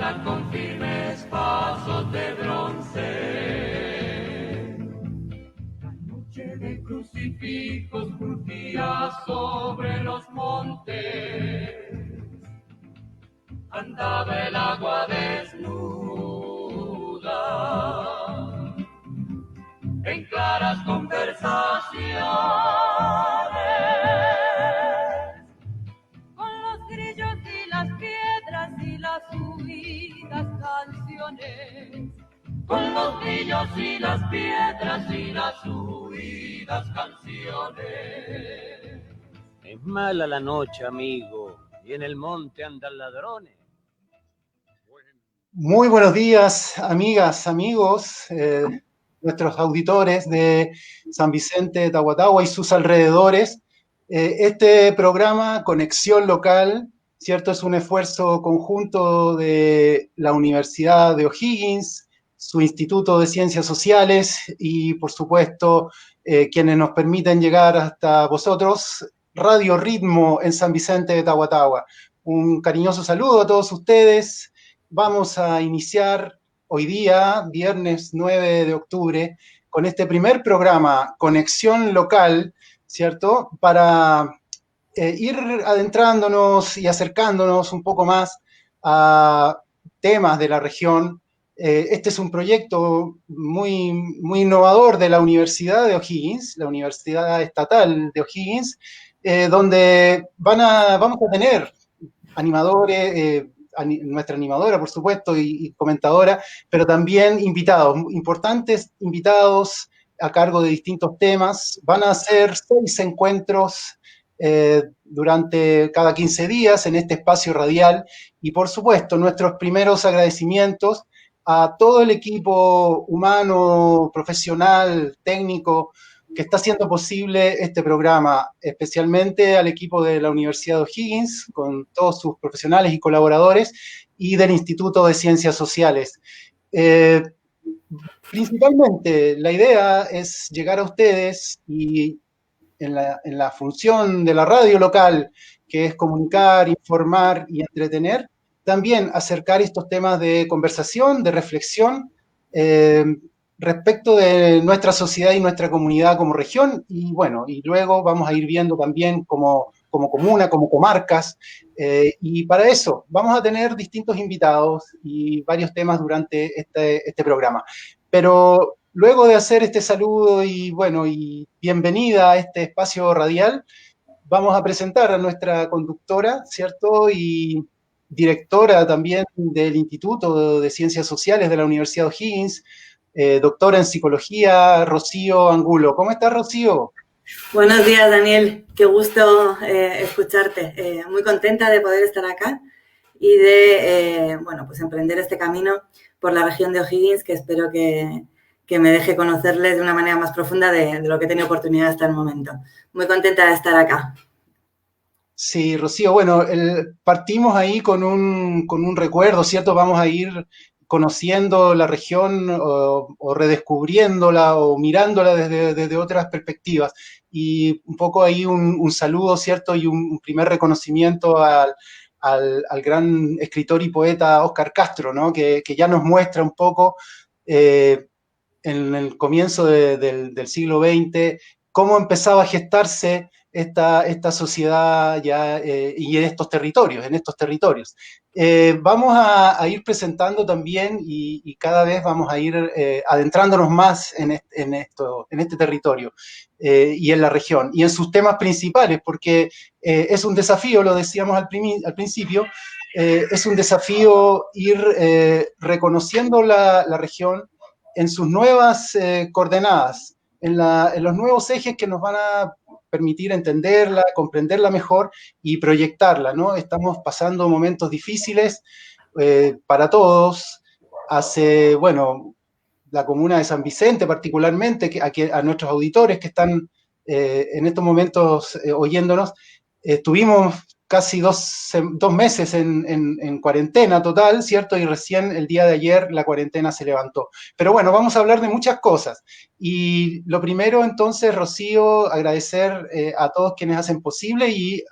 marchan con firmes pasos de bronce. La noche de crucifijos crujía sobre los montes. Andaba el agua desnuda en claras conversaciones con los grillos y las piedras y las huidas canciones, con los grillos y las piedras y las huidas canciones. Es mala la noche, amigo, y en el monte andan ladrones. Muy buenos días, amigas, amigos, nuestros auditores de San Vicente de Tahuatahua y sus alrededores. Este programa, Conexión Local, ¿cierto? Es un esfuerzo conjunto de la Universidad de O'Higgins, su Instituto de Ciencias Sociales y, por supuesto, quienes nos permiten llegar hasta vosotros, Radio Ritmo en San Vicente de Tahuatahua. Un cariñoso saludo a todos ustedes. Vamos a iniciar hoy día, viernes 9 de octubre, con este primer programa, Conexión Local, ¿cierto? Para ir adentrándonos y acercándonos un poco más a temas de la región. Este es un proyecto muy, muy innovador de la Universidad de O'Higgins, la Universidad Estatal de O'Higgins, donde vamos a tener animadores, nuestra animadora, por supuesto, y comentadora, pero también invitados, importantes invitados a cargo de distintos temas. Van a ser 6 encuentros durante cada 15 días en este espacio radial y, por supuesto, nuestros primeros agradecimientos a todo el equipo humano, profesional, técnico, que está haciendo posible este programa, especialmente al equipo de la Universidad de O'Higgins, con todos sus profesionales y colaboradores, y del Instituto de Ciencias Sociales. Principalmente, la idea es llegar a ustedes y en la función de la radio local, que es comunicar, informar y entretener, también acercar estos temas de conversación, de reflexión, respecto de nuestra sociedad y nuestra comunidad como región, y bueno, y luego vamos a ir viendo también como comuna, como comarcas, y para eso vamos a tener distintos invitados y varios temas durante este programa. Pero luego de hacer este saludo y bueno, y bienvenida a este espacio radial, vamos a presentar a nuestra conductora, ¿cierto? Y directora también del Instituto de Ciencias Sociales de la Universidad de O'Higgins, doctora en psicología, Rocío Angulo. ¿Cómo estás, Rocío? Buenos días, Daniel. Qué gusto escucharte. Muy contenta de poder estar acá y de, pues emprender este camino por la región de O'Higgins, que espero que me deje conocerles de una manera más profunda de lo que he tenido oportunidad hasta el momento. Muy contenta de estar acá. Sí, Rocío, bueno, partimos ahí con un recuerdo, ¿cierto? Vamos a ir conociendo la región o redescubriéndola o mirándola desde otras perspectivas. Y un poco ahí un saludo, ¿cierto? Y un primer reconocimiento al gran escritor y poeta Óscar Castro, ¿no? Que ya nos muestra un poco en el comienzo del siglo XX cómo empezaba a gestarse esta sociedad ya y en estos territorios. Vamos a ir presentando también y cada vez vamos a ir adentrándonos más en este territorio y en la región y en sus temas principales, porque es un desafío, lo decíamos al principio, es un desafío ir reconociendo la región en sus nuevas coordenadas, en los nuevos ejes que nos van a permitir entenderla, comprenderla mejor y proyectarla, ¿no? Estamos pasando momentos difíciles para todos. Bueno, la comuna de San Vicente particularmente, a nuestros auditores que están en estos momentos oyéndonos, estuvimos casi dos meses en cuarentena total, ¿cierto? Y recién el día de ayer la cuarentena se levantó. Pero bueno, vamos a hablar de muchas cosas. Y lo primero, entonces, Rocío, agradecer a todos quienes hacen posible y,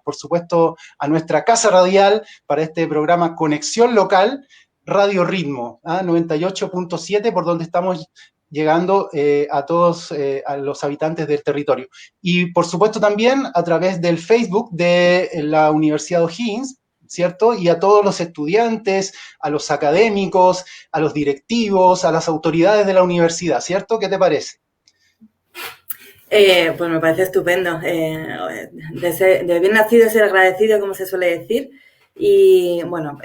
por supuesto, a nuestra casa radial para este programa Conexión Local, Radio Ritmo, 98.7, por donde estamos llegando a todos a los habitantes del territorio. Y por supuesto también a través del Facebook de la Universidad O'Higgins, ¿cierto? Y a todos los estudiantes, a los académicos, a los directivos, a las autoridades de la universidad, ¿cierto? ¿Qué te parece? Pues me parece estupendo. De bien nacido ser agradecido, como se suele decir. Y bueno,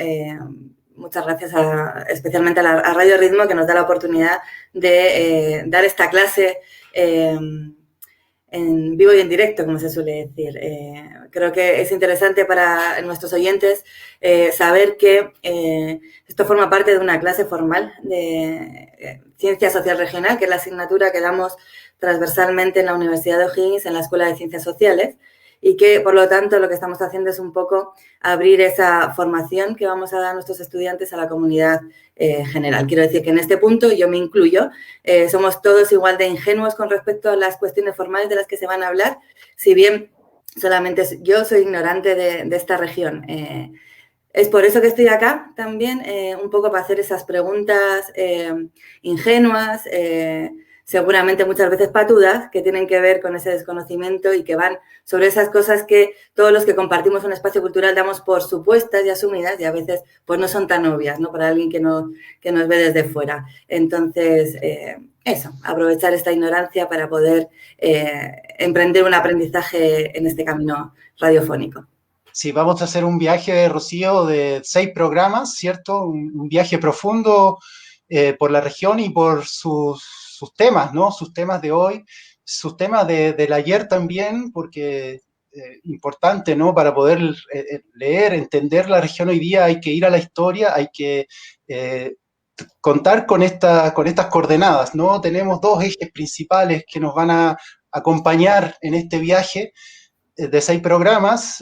muchas gracias especialmente a Radio Ritmo, que nos da la oportunidad de dar esta clase en vivo y en directo, como se suele decir. Creo que es interesante para nuestros oyentes saber que esto forma parte de una clase formal de Ciencia Social Regional, que es la asignatura que damos transversalmente en la Universidad de O'Higgins, en la Escuela de Ciencias Sociales, y que, por lo tanto, lo que estamos haciendo es un poco abrir esa formación que vamos a dar a nuestros estudiantes a la comunidad general. Quiero decir que en este punto, yo me incluyo, somos todos igual de ingenuos con respecto a las cuestiones formales de las que se van a hablar, si bien solamente yo soy ignorante de esta región. Es por eso que estoy acá también, un poco para hacer esas preguntas ingenuas, seguramente muchas veces patudas, que tienen que ver con ese desconocimiento y que van sobre esas cosas que todos los que compartimos un espacio cultural damos por supuestas y asumidas y a veces pues no son tan obvias, ¿no? Para alguien que nos ve desde fuera. Entonces, eso, aprovechar esta ignorancia para poder emprender un aprendizaje en este camino radiofónico. Sí, vamos a hacer un viaje, Rocío, de 6 programas, ¿cierto? Un viaje profundo por la región y por sus temas, ¿no? Sus temas de hoy, sus temas del ayer también, porque importante, ¿no? Para poder leer, entender la región hoy día hay que ir a la historia, hay que contar con estas coordenadas, ¿no? Tenemos 2 ejes principales que nos van a acompañar en este viaje de 6 programas,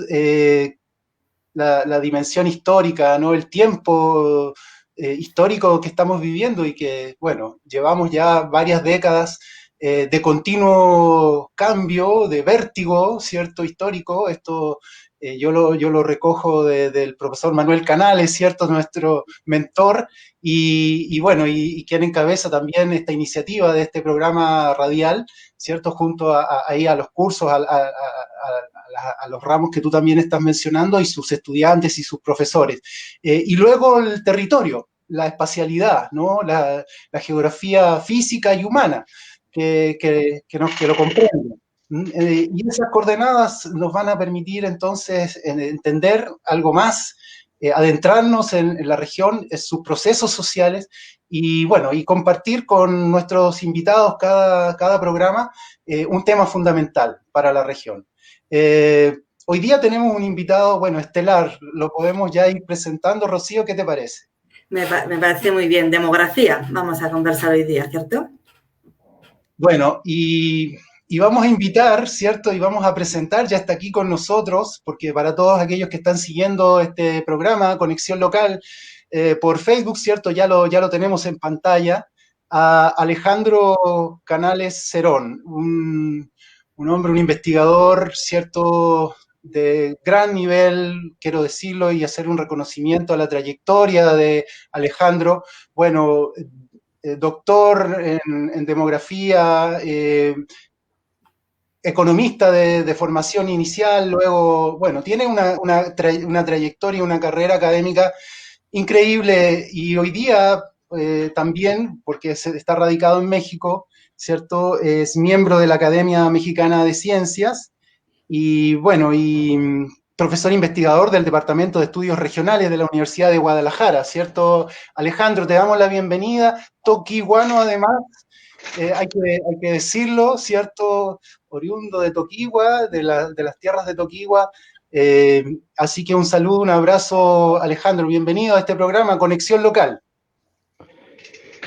la dimensión histórica, ¿no? El tiempo histórico que estamos viviendo y que, bueno, llevamos ya varias décadas de continuo cambio, de vértigo, ¿cierto? Histórico. Esto yo lo recojo del profesor Manuel Canales, ¿cierto? Nuestro mentor y bueno, y quien encabeza también esta iniciativa de este programa radial, ¿cierto? Junto ahí a los cursos, a los ramos que tú también estás mencionando y sus estudiantes y sus profesores. Y luego el territorio, la espacialidad, ¿no? La geografía física y humana que lo comprenden. Y esas coordenadas nos van a permitir entonces entender algo más, adentrarnos en la región, en sus procesos sociales y bueno, y compartir con nuestros invitados cada programa un tema fundamental para la región. Hoy día tenemos un invitado, bueno, estelar, lo podemos ya ir presentando. Rocío, ¿qué te parece? Me parece muy bien. Demografía, vamos a conversar hoy día, ¿cierto? Bueno, y vamos a invitar, ¿cierto? Y vamos a presentar, ya está aquí con nosotros, porque para todos aquellos que están siguiendo este programa, Conexión Local, por Facebook, ¿cierto? Ya lo tenemos en pantalla, a Alejandro Canales Cerón, un hombre, un investigador, ¿cierto? De gran nivel, quiero decirlo, y hacer un reconocimiento a la trayectoria de Alejandro. Bueno, doctor en demografía, economista de formación inicial, luego, bueno, tiene una trayectoria, una carrera académica increíble y hoy día también, porque está radicado en México, ¿cierto? Es miembro de la Academia Mexicana de Ciencias y, bueno, y profesor investigador del Departamento de Estudios Regionales de la Universidad de Guadalajara, ¿cierto? Alejandro, te damos la bienvenida. Toquihuano, además, hay que decirlo, ¿cierto? Oriundo de Toquigua, de las tierras de Toquigua. Así que un saludo, un abrazo, Alejandro. Bienvenido a este programa, Conexión Local.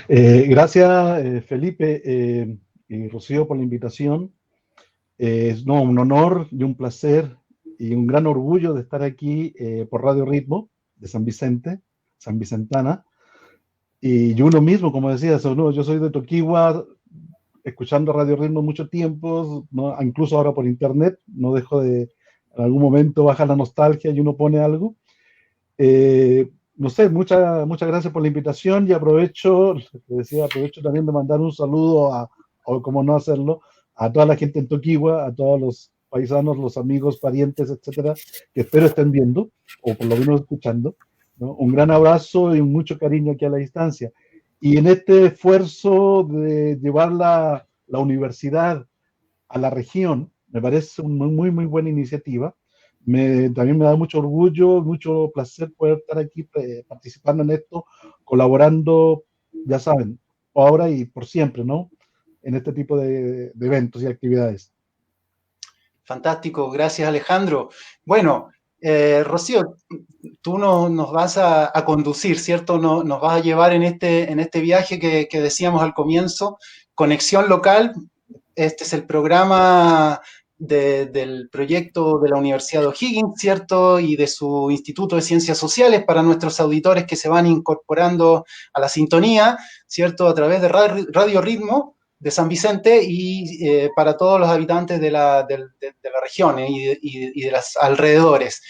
Gracias, Felipe y Rocío, por la invitación. Un honor y un placer y un gran orgullo de estar aquí por Radio Ritmo de San Vicente, San Vicentana. Y yo uno mismo, como decías, yo soy de Toquigua, escuchando Radio Ritmo mucho tiempo, ¿no? Incluso ahora por internet, no dejo de, en algún momento baja la nostalgia y uno pone algo. no sé, muchas gracias por la invitación y aprovecho también de mandar un saludo o como no hacerlo, a toda la gente en Toquigua, a todos los paisanos, los amigos, parientes, etcétera, que espero estén viendo, o por lo menos escuchando, ¿no? Un gran abrazo y mucho cariño aquí a la distancia. Y en este esfuerzo de llevar la universidad a la región, me parece una muy buena iniciativa. También me da mucho orgullo, mucho placer poder estar aquí participando en esto, colaborando, ya saben, ahora y por siempre, ¿no? En este tipo de eventos y actividades. Fantástico, gracias Alejandro. Bueno, Rocío, tú nos vas a conducir, ¿cierto? Nos vas a llevar en este viaje que decíamos al comienzo, Conexión Local. Este es el programa del proyecto de la Universidad de O'Higgins, ¿cierto? Y de su Instituto de Ciencias Sociales para nuestros auditores que se van incorporando a la sintonía, ¿cierto? A través de Radio Ritmo de San Vicente y para todos los habitantes de la región y de los alrededores.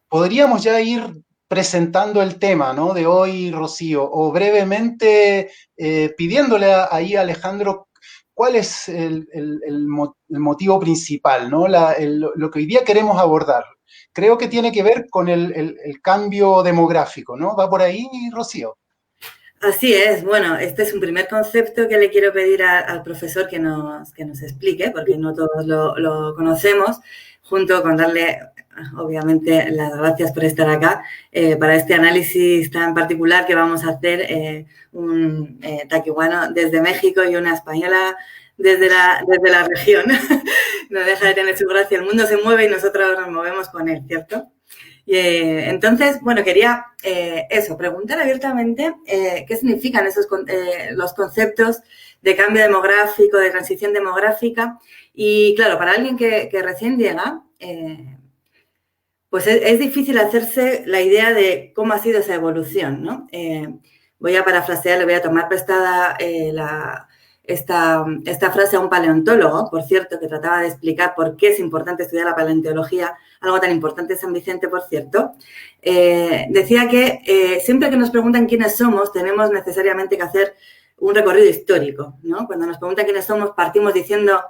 Podríamos ya ir presentando el tema, ¿no? De hoy, Rocío, o brevemente pidiéndole ahí a Alejandro cuál es el motivo principal, ¿no? Lo que hoy día queremos abordar. Creo que tiene que ver con el cambio demográfico, ¿no? ¿Va por ahí, Rocío? Así es. Bueno, este es un primer concepto que le quiero pedir al profesor que nos explique, porque no todos lo conocemos, junto con darle, obviamente, las gracias por estar acá para este análisis tan particular que vamos a hacer, un taquihuano desde México y una española desde la región. No deja de tener su gracia. El mundo se mueve y nosotros nos movemos con él, ¿cierto? Entonces, bueno, quería preguntar abiertamente qué significan los conceptos de cambio demográfico, de transición demográfica. Y claro, para alguien que recién llega, pues es difícil hacerse la idea de cómo ha sido esa evolución, ¿no? Voy a parafrasear, le voy a tomar prestada esta frase a un paleontólogo, por cierto, que trataba de explicar por qué es importante estudiar la paleontología, algo tan importante en San Vicente, por cierto. Decía que siempre que nos preguntan quiénes somos, tenemos necesariamente que hacer un recorrido histórico, ¿no? Cuando nos preguntan quiénes somos, partimos diciendo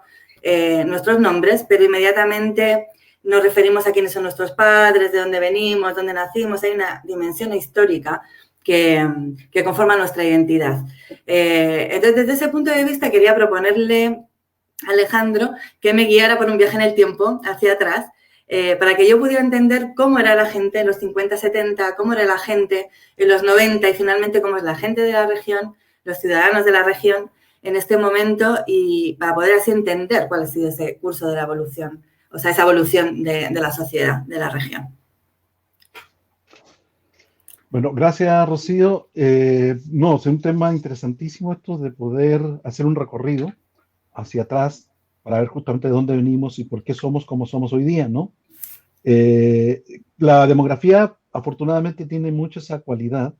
nuestros nombres, pero inmediatamente nos referimos a quiénes son nuestros padres, de dónde venimos, dónde nacimos. Hay una dimensión histórica que conforma nuestra identidad. Entonces, desde ese punto de vista, quería proponerle a Alejandro que me guiara por un viaje en el tiempo hacia atrás para que yo pudiera entender cómo era la gente en los 50, 70, cómo era la gente en los 90 y finalmente cómo es la gente de la región, los ciudadanos de la región en este momento y para poder así entender cuál ha sido ese curso de la evolución, o sea, esa evolución de la sociedad, de la región. Bueno, gracias, Rocío. No, es un tema interesantísimo esto de poder hacer un recorrido hacia atrás para ver justamente de dónde venimos y por qué somos como somos hoy día, ¿no? La demografía, afortunadamente, tiene mucho esa cualidad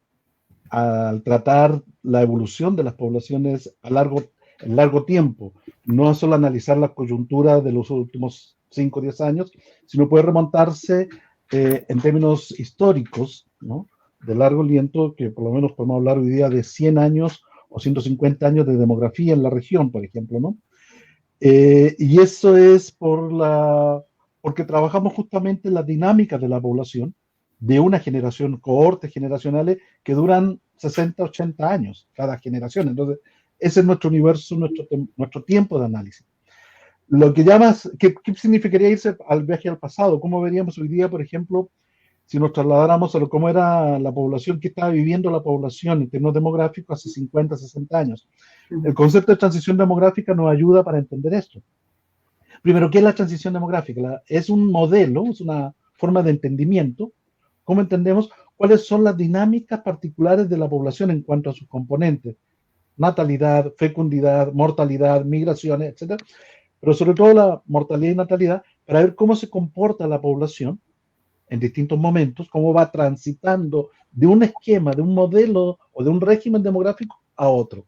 al tratar la evolución de las poblaciones en largo tiempo. No solo analizar la coyuntura de los últimos 5 o 10 años, sino puede remontarse en términos históricos, ¿no? De largo aliento, que por lo menos podemos hablar hoy día de 100 años o 150 años de demografía en la región, por ejemplo, ¿no? Y eso es porque trabajamos justamente en la dinámica de la población de una generación, cohortes generacionales que duran 60, 80 años cada generación. Entonces, ese es nuestro universo, nuestro tiempo de análisis. Lo que llamas, ¿qué significaría irse al viaje al pasado? ¿Cómo veríamos hoy día, por ejemplo, si nos trasladáramos a cómo era la población que estaba viviendo la población en términos demográficos hace 50, 60 años? El concepto de transición demográfica nos ayuda para entender esto. Primero, ¿qué es la transición demográfica? Es un modelo, es una forma de entendimiento. ¿Cómo entendemos cuáles son las dinámicas particulares de la población en cuanto a sus componentes? Natalidad, fecundidad, mortalidad, migraciones, etc. Pero sobre todo la mortalidad y natalidad, para ver cómo se comporta la población en distintos momentos, cómo va transitando de un esquema, de un modelo o de un régimen demográfico a otro.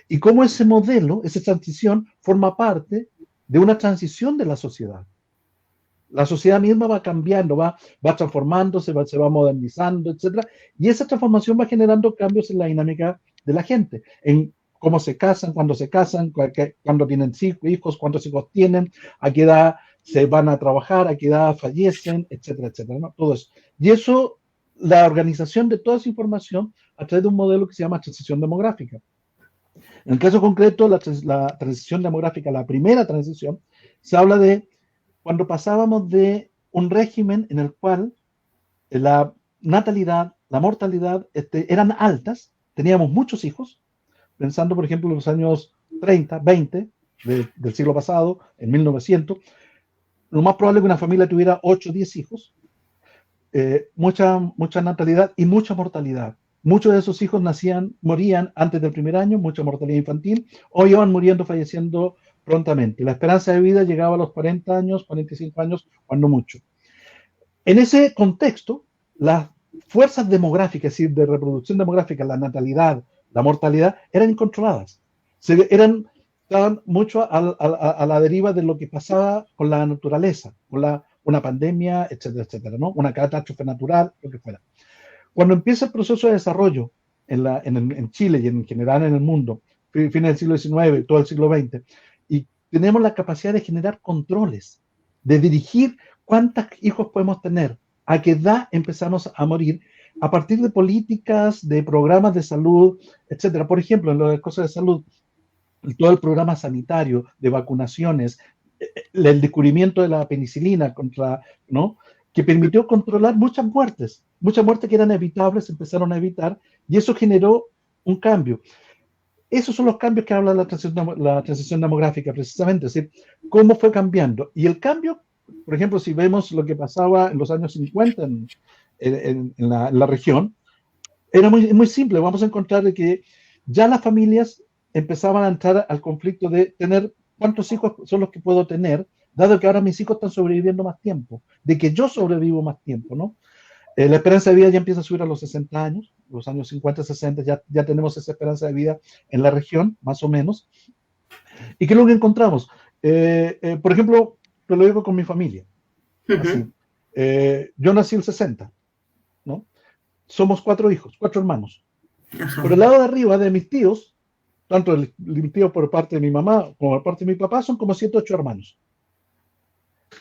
Y cómo ese modelo, esa transición, forma parte de una transición de la sociedad. La sociedad misma va cambiando, va transformándose, se va modernizando, etcétera, y esa transformación va generando cambios en la dinámica de la gente, en cómo se casan, cuándo tienen hijos, cuántos hijos tienen, a qué edad se van a trabajar, a qué edad fallecen, etcétera, etcétera, ¿no? Todo eso. Y eso, la organización de toda esa información a través de un modelo que se llama transición demográfica. En el caso concreto, la transición demográfica, la primera transición, se habla de cuando pasábamos de un régimen en el cual la natalidad, la mortalidad eran altas, teníamos muchos hijos, pensando por ejemplo en los años 30, 20 del siglo pasado, en 1900, lo más probable es que una familia tuviera 8 o 10 hijos, mucha natalidad y mucha mortalidad. Muchos de esos hijos morían antes del primer año, mucha mortalidad infantil, o iban muriendo, falleciendo prontamente. La esperanza de vida llegaba a los 40 años, 45 años, cuando mucho. En ese contexto, las fuerzas demográficas, es decir, de reproducción demográfica, la natalidad, la mortalidad, eran incontroladas. Estaban mucho a la deriva de lo que pasaba con la naturaleza, con una pandemia, etcétera, etcétera, ¿no? Una catástrofe natural, lo que fuera. Cuando empieza el proceso de desarrollo en Chile y en general en el mundo, fines del siglo XIX, todo el siglo XX, y tenemos la capacidad de generar controles, de dirigir cuántos hijos podemos tener, a qué edad empezamos a morir, a partir de políticas, de programas de salud, etcétera. Por ejemplo, en las cosas de salud, todo el programa sanitario de vacunaciones, el descubrimiento de la penicilina ¿no? Que permitió controlar muchas muertes que eran evitables, se empezaron a evitar, y eso generó un cambio. Esos son los cambios que habla la transición demográfica, precisamente, es decir, cómo fue cambiando. Y el cambio, por ejemplo, si vemos lo que pasaba en los años 50 en la región, era muy simple. Vamos a encontrar que ya las familias empezaban a entrar al conflicto de tener cuántos hijos son los que puedo tener, dado que ahora mis hijos están sobreviviendo más tiempo, de que yo sobrevivo más tiempo, ¿no? La esperanza de vida ya empieza a subir a los 60 años, los años 50, 60, ya tenemos esa esperanza de vida en la región, más o menos. ¿Y qué es lo que encontramos? Por ejemplo, te lo digo con mi familia. Así, yo nací en el 60, ¿no? Somos 4 hijos, 4 hermanos. Ajá. Por el lado de arriba de mis tíos, tanto mi tío por parte de mi mamá como por parte de mi papá, son como 7, 8 hermanos.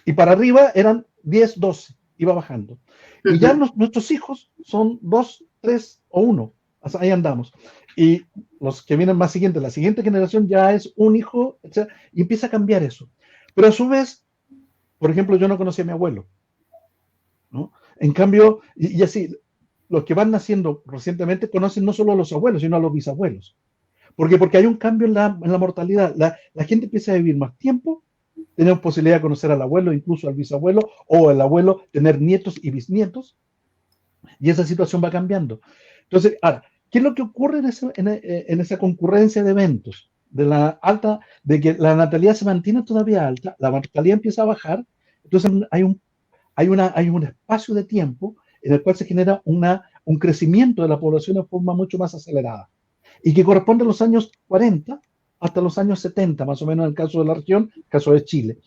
Y para arriba eran 10, 12, iba bajando. Y ya nuestros hijos son 2, 3 o 1. O sea, ahí andamos. Y los que vienen más siguientes, la siguiente generación ya es un hijo, etc. Y empieza a cambiar eso. Pero a su vez, por ejemplo, yo no conocía a mi abuelo, ¿no? En cambio, y así, los que van naciendo recientemente conocen no solo a los abuelos, sino a los bisabuelos. ¿Por qué? Porque hay un cambio en la mortalidad. La gente empieza a vivir más tiempo. Tenemos posibilidad de conocer al abuelo, incluso al bisabuelo, o el abuelo, tener nietos y bisnietos, y esa situación va cambiando. Entonces, ahora, ¿qué es lo que ocurre en esa concurrencia de eventos? De que la natalidad se mantiene todavía alta, la mortalidad empieza a bajar, entonces hay un espacio de tiempo en el cual se genera un crecimiento de la población de forma mucho más acelerada, y que corresponde a los años 40, hasta los años 70, más o menos en el caso de la región, el caso de Chile.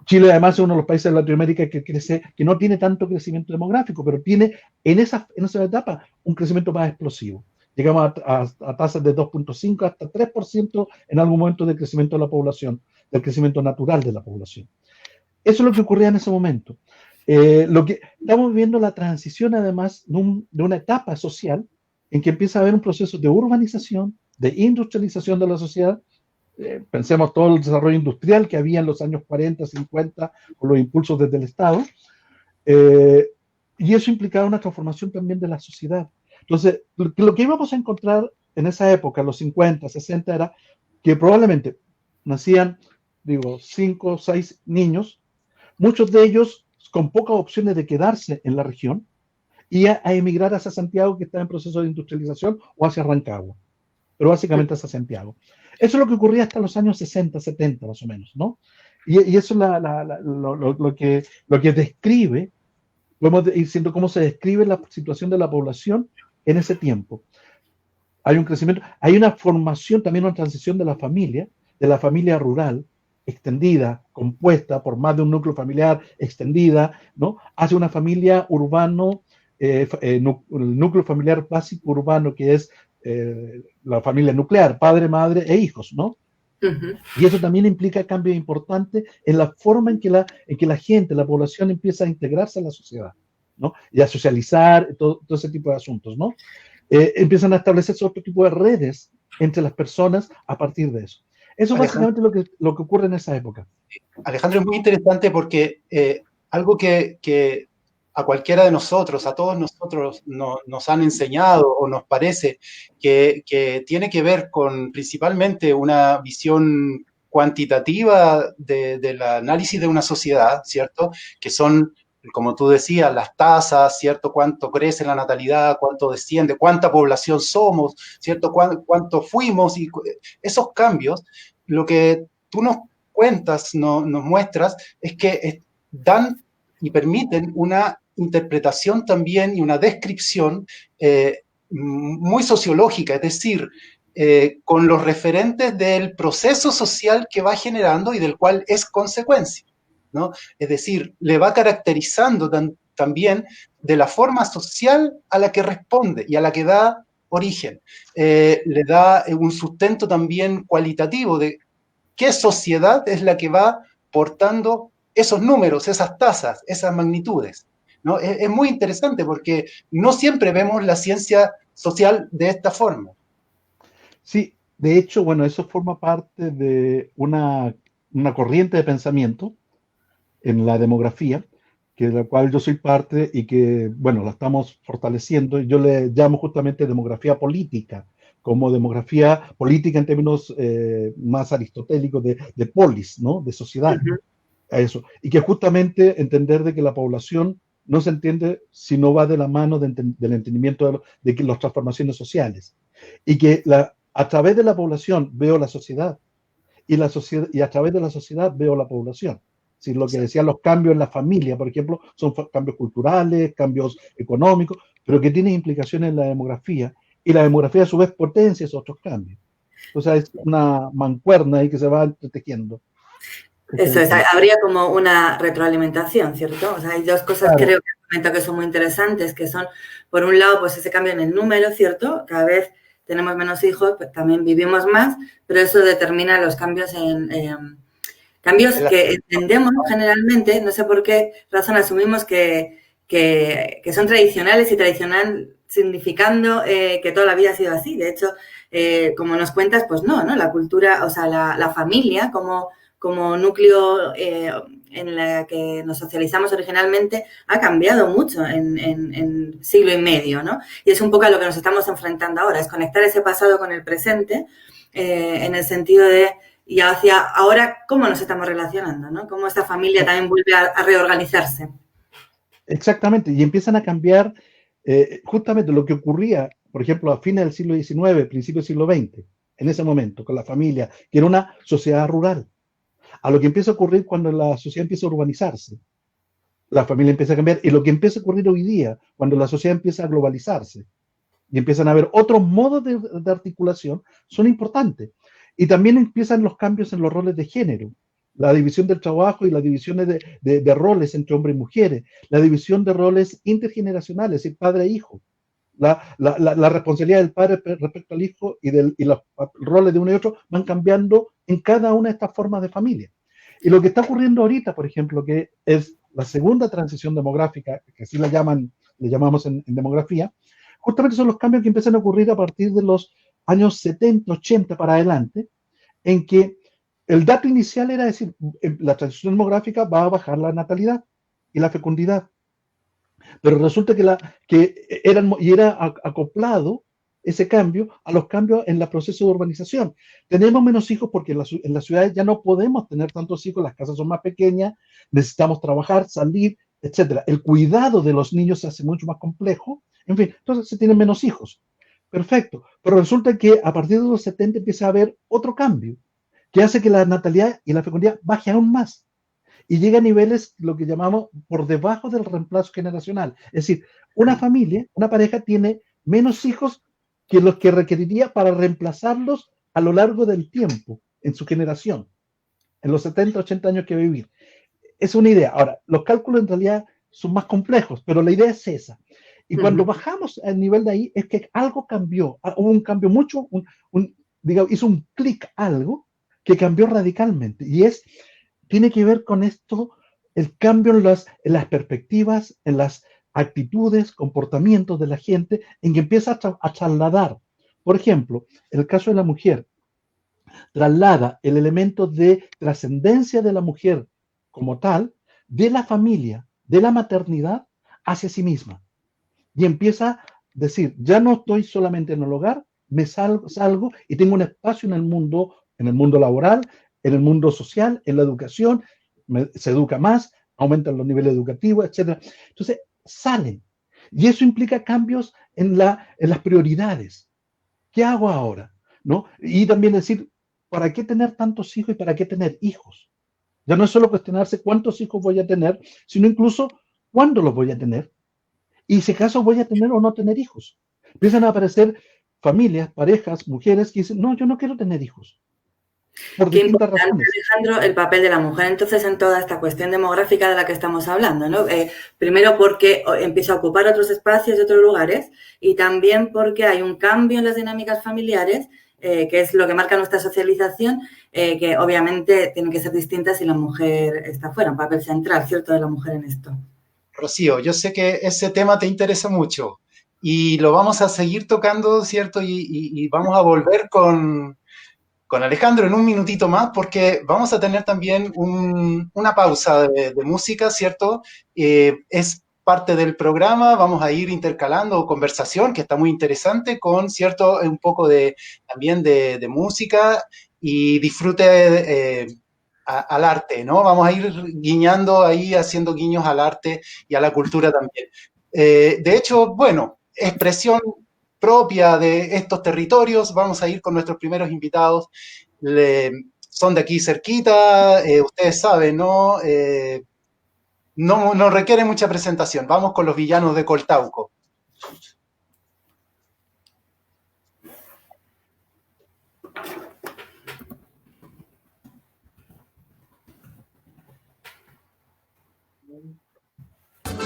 Chile además es uno de los países de Latinoamérica que no tiene tanto crecimiento demográfico, pero tiene en esa etapa un crecimiento más explosivo. Llegamos a tasas de 2.5 hasta 3% en algún momento de crecimiento de la población, del crecimiento natural de la población. Eso es lo que ocurría en ese momento. Lo que estamos viendo la transición además de una etapa social en que empieza a haber un proceso de urbanización, de industrialización de la sociedad. Pensemos todo el desarrollo industrial que había en los años 40, 50, con los impulsos desde el Estado, y eso implicaba una transformación también de la sociedad. Entonces, lo que íbamos a encontrar en esa época, los 50, 60, era que probablemente nacían, 5 o 6 niños, muchos de ellos con pocas opciones de quedarse en la región y a emigrar hacia Santiago, que está en proceso de industrialización, o hacia Rancagua, pero básicamente hacia Santiago. Eso es lo que ocurría hasta los años 60, 70 más o menos, ¿no? Y eso es lo que describe, podemos ir diciendo cómo se describe la situación de la población en ese tiempo. Hay un crecimiento, hay una formación, también una transición de la familia rural, extendida, compuesta por más de un núcleo familiar extendida, ¿no? Hace una familia urbano, el núcleo familiar básico urbano, que es la familia nuclear, padre, madre e hijos, ¿no? Ujú. Y eso también implica cambios importantes en la forma en que la gente, la población empieza a integrarse a la sociedad, ¿no? Y a socializar, todo ese tipo de asuntos, ¿no? Empiezan a establecerse otro tipo de redes entre las personas a partir de eso. Eso es Alejandro, básicamente lo que ocurre en esa época. Alejandro, es muy interesante porque algo que a cualquiera de nosotros, a todos nosotros nos han enseñado o nos parece que tiene que ver con principalmente una visión cuantitativa del análisis de una sociedad, ¿cierto? Que son, como tú decías, las tasas, ¿cierto? Cuánto crece la natalidad, cuánto desciende, cuánta población somos, ¿cierto? Cuánto fuimos y esos cambios, lo que tú nos cuentas, nos muestras, es que dan y permiten una interpretación también y una descripción muy sociológica, es decir, con los referentes del proceso social que va generando y del cual es consecuencia, ¿no? Es decir, le va caracterizando también de la forma social a la que responde y a la que da origen. Le da un sustento también cualitativo de qué sociedad es la que va portando esos números, esas tasas, esas magnitudes, ¿no? Es muy interesante porque no siempre vemos la ciencia social de esta forma. Sí, de hecho, bueno, eso forma parte de una corriente de pensamiento en la demografía, que de la cual yo soy parte y que, bueno, la estamos fortaleciendo. Yo le llamo justamente demografía política, como demografía política en términos más aristotélicos de polis, ¿no? De sociedad, Ujú. a eso. Y que justamente entender de que la población no se entiende si no va de la mano del entendimiento de que las transformaciones sociales. Y que a través de la población veo la sociedad y a través de la sociedad veo la población. Si lo que decían los cambios en la familia, por ejemplo, son cambios culturales, cambios económicos, pero que tienen implicaciones en la demografía, y la demografía a su vez potencia esos otros cambios. Entonces es una mancuerna ahí que se va entretejiendo. Eso es, habría como una retroalimentación, ¿cierto? O sea, hay dos cosas, Claro. creo que son muy interesantes, que son, por un lado, pues ese cambio en el número, ¿cierto? Cada vez tenemos menos hijos, pues también vivimos más, pero eso determina los cambios cambios que entendemos generalmente, no sé por qué razón asumimos que son tradicionales y tradicional significando que toda la vida ha sido así. De hecho, como nos cuentas, pues no, ¿no? La cultura, o sea, la familia como núcleo en la que nos socializamos originalmente ha cambiado mucho en siglo y medio, ¿no? Y es un poco a lo que nos estamos enfrentando ahora, es conectar ese pasado con el presente en el sentido de y hacia ahora cómo nos estamos relacionando, ¿no? Cómo esta familia también vuelve a reorganizarse. Exactamente, y empiezan a cambiar justamente lo que ocurría, por ejemplo, a fines del siglo XIX, principios del siglo XX, en ese momento, con la familia, que era una sociedad rural, a lo que empieza a ocurrir cuando la sociedad empieza a urbanizarse. La familia empieza a cambiar, y lo que empieza a ocurrir hoy día, cuando la sociedad empieza a globalizarse, y empiezan a haber otros modos de articulación, son importantes. Y también empiezan los cambios en los roles de género, la división del trabajo y las divisiones de roles entre hombres y mujeres, la división de roles intergeneracionales, es decir, padre e hijo, la responsabilidad del padre respecto al hijo y los roles de uno y otro van cambiando en cada una de estas formas de familia. Y lo que está ocurriendo ahorita, por ejemplo, que es la segunda transición demográfica, que así le llamamos en demografía, justamente son los cambios que empiezan a ocurrir a partir de los años 70, 80 para adelante, en que el dato inicial era decir, la transición demográfica va a bajar la natalidad y la fecundidad. Pero resulta que era acoplado ese cambio a los cambios en el proceso de urbanización. Tenemos menos hijos porque en las ciudades ya no podemos tener tantos hijos, las casas son más pequeñas, necesitamos trabajar, salir, etc. El cuidado de los niños se hace mucho más complejo, en fin, entonces se tienen menos hijos. Perfecto, pero resulta que a partir de los 70 empieza a haber otro cambio, que hace que la natalidad y la fecundidad baje aún más y llega a niveles, lo que llamamos, por debajo del reemplazo generacional. Es decir, una familia, una pareja tiene menos hijos que los que requeriría para reemplazarlos a lo largo del tiempo, en su generación. en los 70, 80 años que vivir. Es una idea. Ahora, los cálculos en realidad son más complejos, pero la idea es esa. Y cuando bajamos al nivel de ahí, es que algo cambió. Hubo un cambio mucho, digamos, hizo un clic algo que cambió radicalmente. Y tiene que ver con esto, el cambio en las perspectivas, en las actitudes, comportamientos de la gente, en que empieza a trasladar. Por ejemplo, el caso de la mujer, traslada el elemento de trascendencia de la mujer como tal, de la familia, de la maternidad, hacia sí misma. Y empieza a decir, ya no estoy solamente en el hogar, me salgo y tengo un espacio en el mundo laboral, en el mundo social, en la educación, se educa más, aumentan los niveles educativos, etc. Entonces, salen. Y eso implica cambios en las prioridades. ¿Qué hago ahora? ¿No? Y también decir, ¿para qué tener tantos hijos y para qué tener hijos? Ya no es solo cuestionarse cuántos hijos voy a tener, sino incluso cuándo los voy a tener. Y si acaso voy a tener o no tener hijos. Empiezan a aparecer familias, parejas, mujeres que dicen, no, yo no quiero tener hijos. Por distintas razones. Alejandro, el papel de la mujer entonces en toda esta cuestión demográfica de la que estamos hablando, ¿no? Primero porque empieza a ocupar otros espacios y otros lugares, y también porque hay un cambio en las dinámicas familiares, que es lo que marca nuestra socialización, que obviamente tienen que ser distintas si la mujer está fuera, un papel central, ¿cierto?, de la mujer en esto. Rocío, yo sé que ese tema te interesa mucho y lo vamos a seguir tocando, ¿cierto? Y vamos a volver con Alejandro en un minutito más, porque vamos a tener también una pausa de música, ¿cierto? Es parte del programa, vamos a ir intercalando conversación, que está muy interesante, con, ¿cierto?, un poco también de música y disfrute al arte, ¿no? Vamos a ir guiñando ahí, haciendo guiños al arte y a la cultura también. De hecho, bueno, expresión propia de estos territorios, vamos a ir con nuestros primeros invitados, son de aquí cerquita, ustedes saben, ¿no? No requiere mucha presentación, vamos con los Villanos de Coltauco.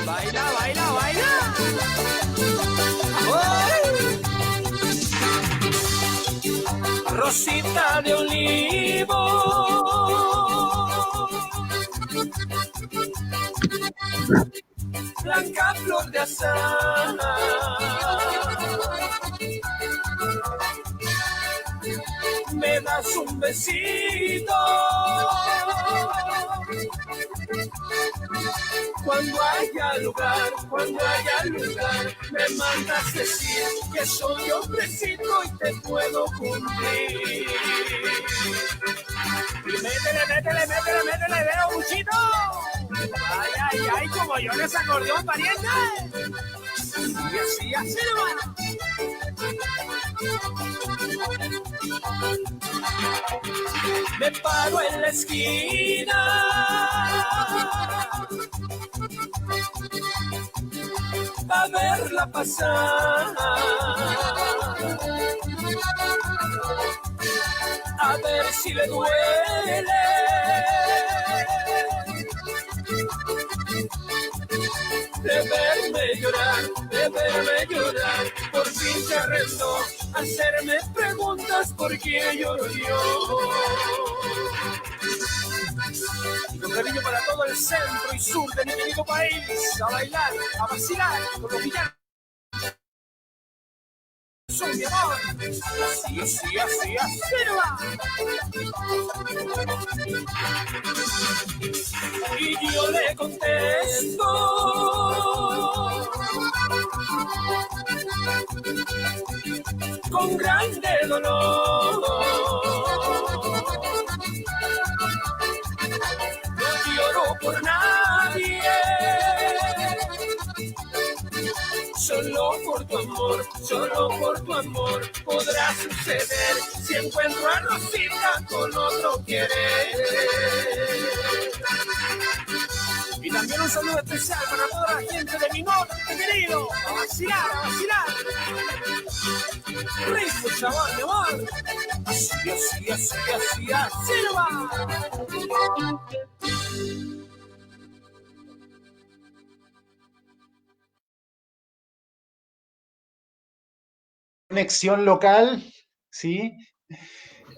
Baila, baila, baila. ¡Oh! Rosita de olivo, blanca flor de azahar, me das un besito cuando haya lugar, me mandas decir que soy hombrecito y te puedo cumplir. Y métele, veo muchito. Ay, como yo en ese acordeón, pariente. Y así nomás. Me paro en la esquina a verla pasar, a ver si le duele de verme llorar, por fin se arrendó a hacerme preguntas por qué lloro yo. Un cariño para todo el centro y sur de mi querido país, a bailar, a vacilar con los villanos. Son mi amor, así no va. Y yo le contesto con grande dolor. No lloro por nadie, solo por tu amor podrá suceder si encuentro a Rosita con otro querer. Y también un saludo especial para toda la gente de mi norte, querido. A vacilar, a vacilar. Rico sabor, mi amor. Así, así, así, así, así nomás. Conexión local, ¿sí?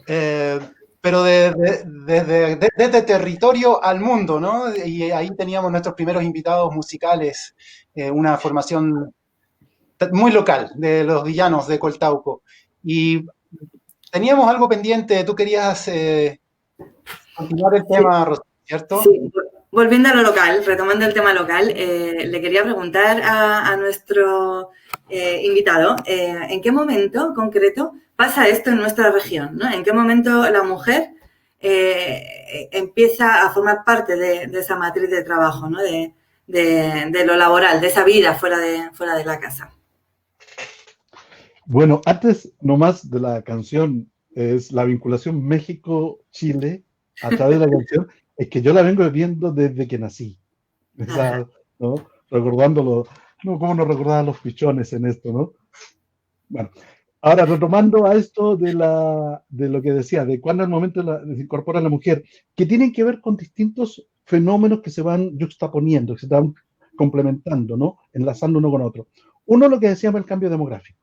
Pero desde territorio al mundo, ¿no? Y ahí teníamos nuestros primeros invitados musicales, una formación muy local de los villanos de Coltauco. Y teníamos algo pendiente, tú querías continuar el tema, Rocío, ¿cierto? Sí, volviendo a lo local, retomando el tema local, le quería preguntar a nuestro invitado, ¿en qué momento concreto pasa esto en nuestra región, ¿no? ¿En qué momento la mujer empieza a formar parte de esa matriz de trabajo, ¿no? De lo laboral, de esa vida fuera de la casa? Bueno, antes nomás de la canción, es la vinculación México-Chile a través de la canción, es que yo la vengo viendo desde que nací. Esa, ¿no? Recordándolo, no, cómo no recordar a los pichones en esto, ¿no? Bueno, ahora retomando a esto de lo que decía, de cuándo el momento se incorpora la mujer, que tienen que ver con distintos fenómenos que se van juxtaponiendo, que se van complementando, ¿no? Enlazando uno con otro. Uno, lo que decíamos, el cambio demográfico,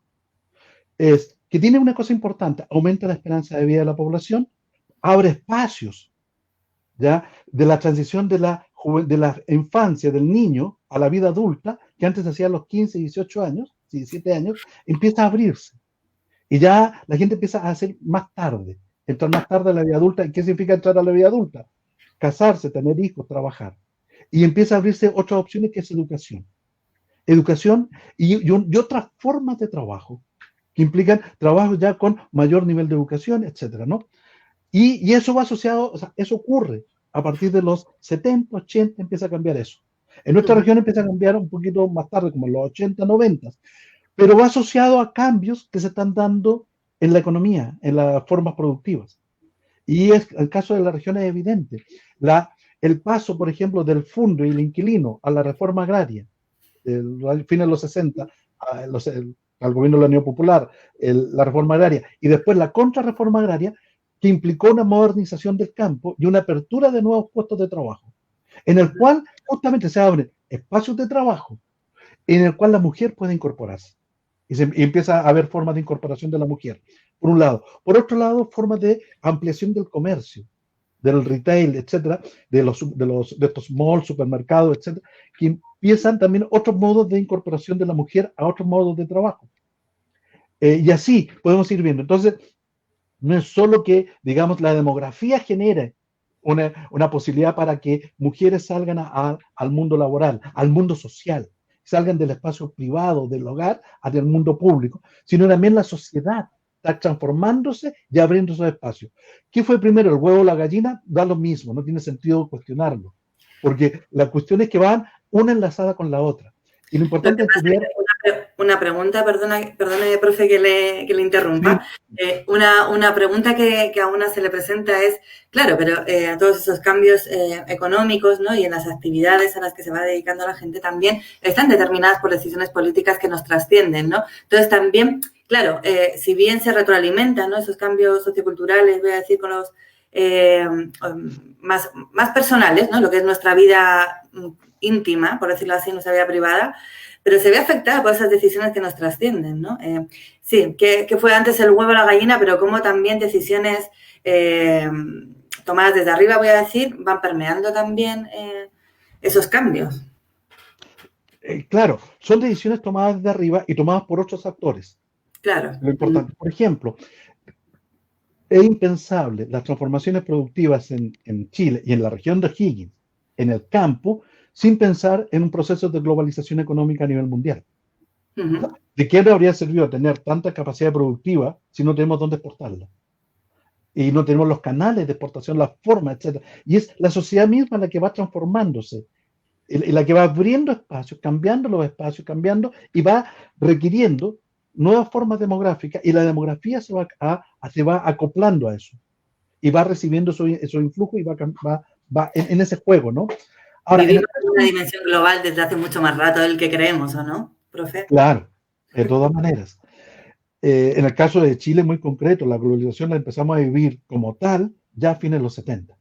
es que tiene una cosa importante: aumenta la esperanza de vida de la población, abre espacios, ¿ya? De la transición de la infancia, del niño, a la vida adulta, que antes se hacía a los 15, 18 años, 17 años, empieza a abrirse. Y ya la gente empieza a hacer más tarde, entrar más tarde a la vida adulta. ¿Y qué significa entrar a la vida adulta? Casarse, tener hijos, trabajar. Y empieza a abrirse otras opciones, que es educación. Educación y otras formas de trabajo, que implican trabajo ya con mayor nivel de educación, etcétera, ¿no? Y eso va asociado, o sea, eso ocurre a partir de los 70, 80, empieza a cambiar eso. En nuestra región empieza a cambiar un poquito más tarde, como en los 80, 90, pero va asociado a cambios que se están dando en la economía, en las formas productivas. Y el caso de la región es evidente. El paso, por ejemplo, del fundo y el inquilino a la reforma agraria, al fin de los 60, al gobierno de la Unión Popular, la reforma agraria, y después la contrarreforma agraria, que implicó una modernización del campo y una apertura de nuevos puestos de trabajo, en el cual justamente se abren espacios de trabajo en el cual la mujer puede incorporarse. Y empieza a haber formas de incorporación de la mujer, por un lado. Por otro lado, formas de ampliación del comercio, del retail, etcétera, de estos malls, supermercados, etcétera, que empiezan también otros modos de incorporación de la mujer a otros modos de trabajo. Y así podemos ir viendo. Entonces, no es solo que, digamos, la demografía genere una posibilidad para que mujeres salgan al mundo laboral, al mundo social, salgan del espacio privado, del hogar, hacia el mundo público, sino también la sociedad está transformándose y abriendo esos espacios. ¿Qué fue primero, el huevo o la gallina? Da lo mismo, no tiene sentido cuestionarlo, porque la cuestión es que van una enlazada con la otra. Y lo importante es estudiar... Una pregunta, perdone, profe, que le interrumpa. Sí. Una pregunta que a una se le presenta es, claro, pero todos esos cambios económicos, ¿no? Y en las actividades a las que se va dedicando la gente también están determinadas por decisiones políticas que nos trascienden, ¿no? Entonces también, claro, si bien se retroalimentan, ¿no? Esos cambios socioculturales, voy a decir, con los más personales, ¿no? Lo que es nuestra vida íntima, por decirlo así, nuestra vida privada, pero se ve afectada por esas decisiones que nos trascienden, ¿no? Sí, que fue antes el huevo o la gallina, pero como también decisiones tomadas desde arriba, voy a decir, van permeando también esos cambios. Claro, son decisiones tomadas desde arriba y tomadas por otros actores. Claro. Lo importante, por ejemplo, es impensable las transformaciones productivas en Chile y en la región de O'Higgins, en el campo, sin pensar en un proceso de globalización económica a nivel mundial. Uh-huh. ¿De qué habría servido tener tanta capacidad productiva si no tenemos dónde exportarla? Y no tenemos los canales de exportación, las formas, etc. Y es la sociedad misma la que va transformándose, la que va abriendo espacios, cambiando los espacios, y va requiriendo nuevas formas demográficas, y la demografía se va acoplando a eso, y va recibiendo esos influjos y va en ese juego, ¿no? Ahora, vivimos en una dimensión global desde hace mucho más rato del que creemos, ¿o no, profe? claro, de todas maneras. En el caso de Chile, muy concreto, la globalización la empezamos a vivir como tal ya a fines de los 70.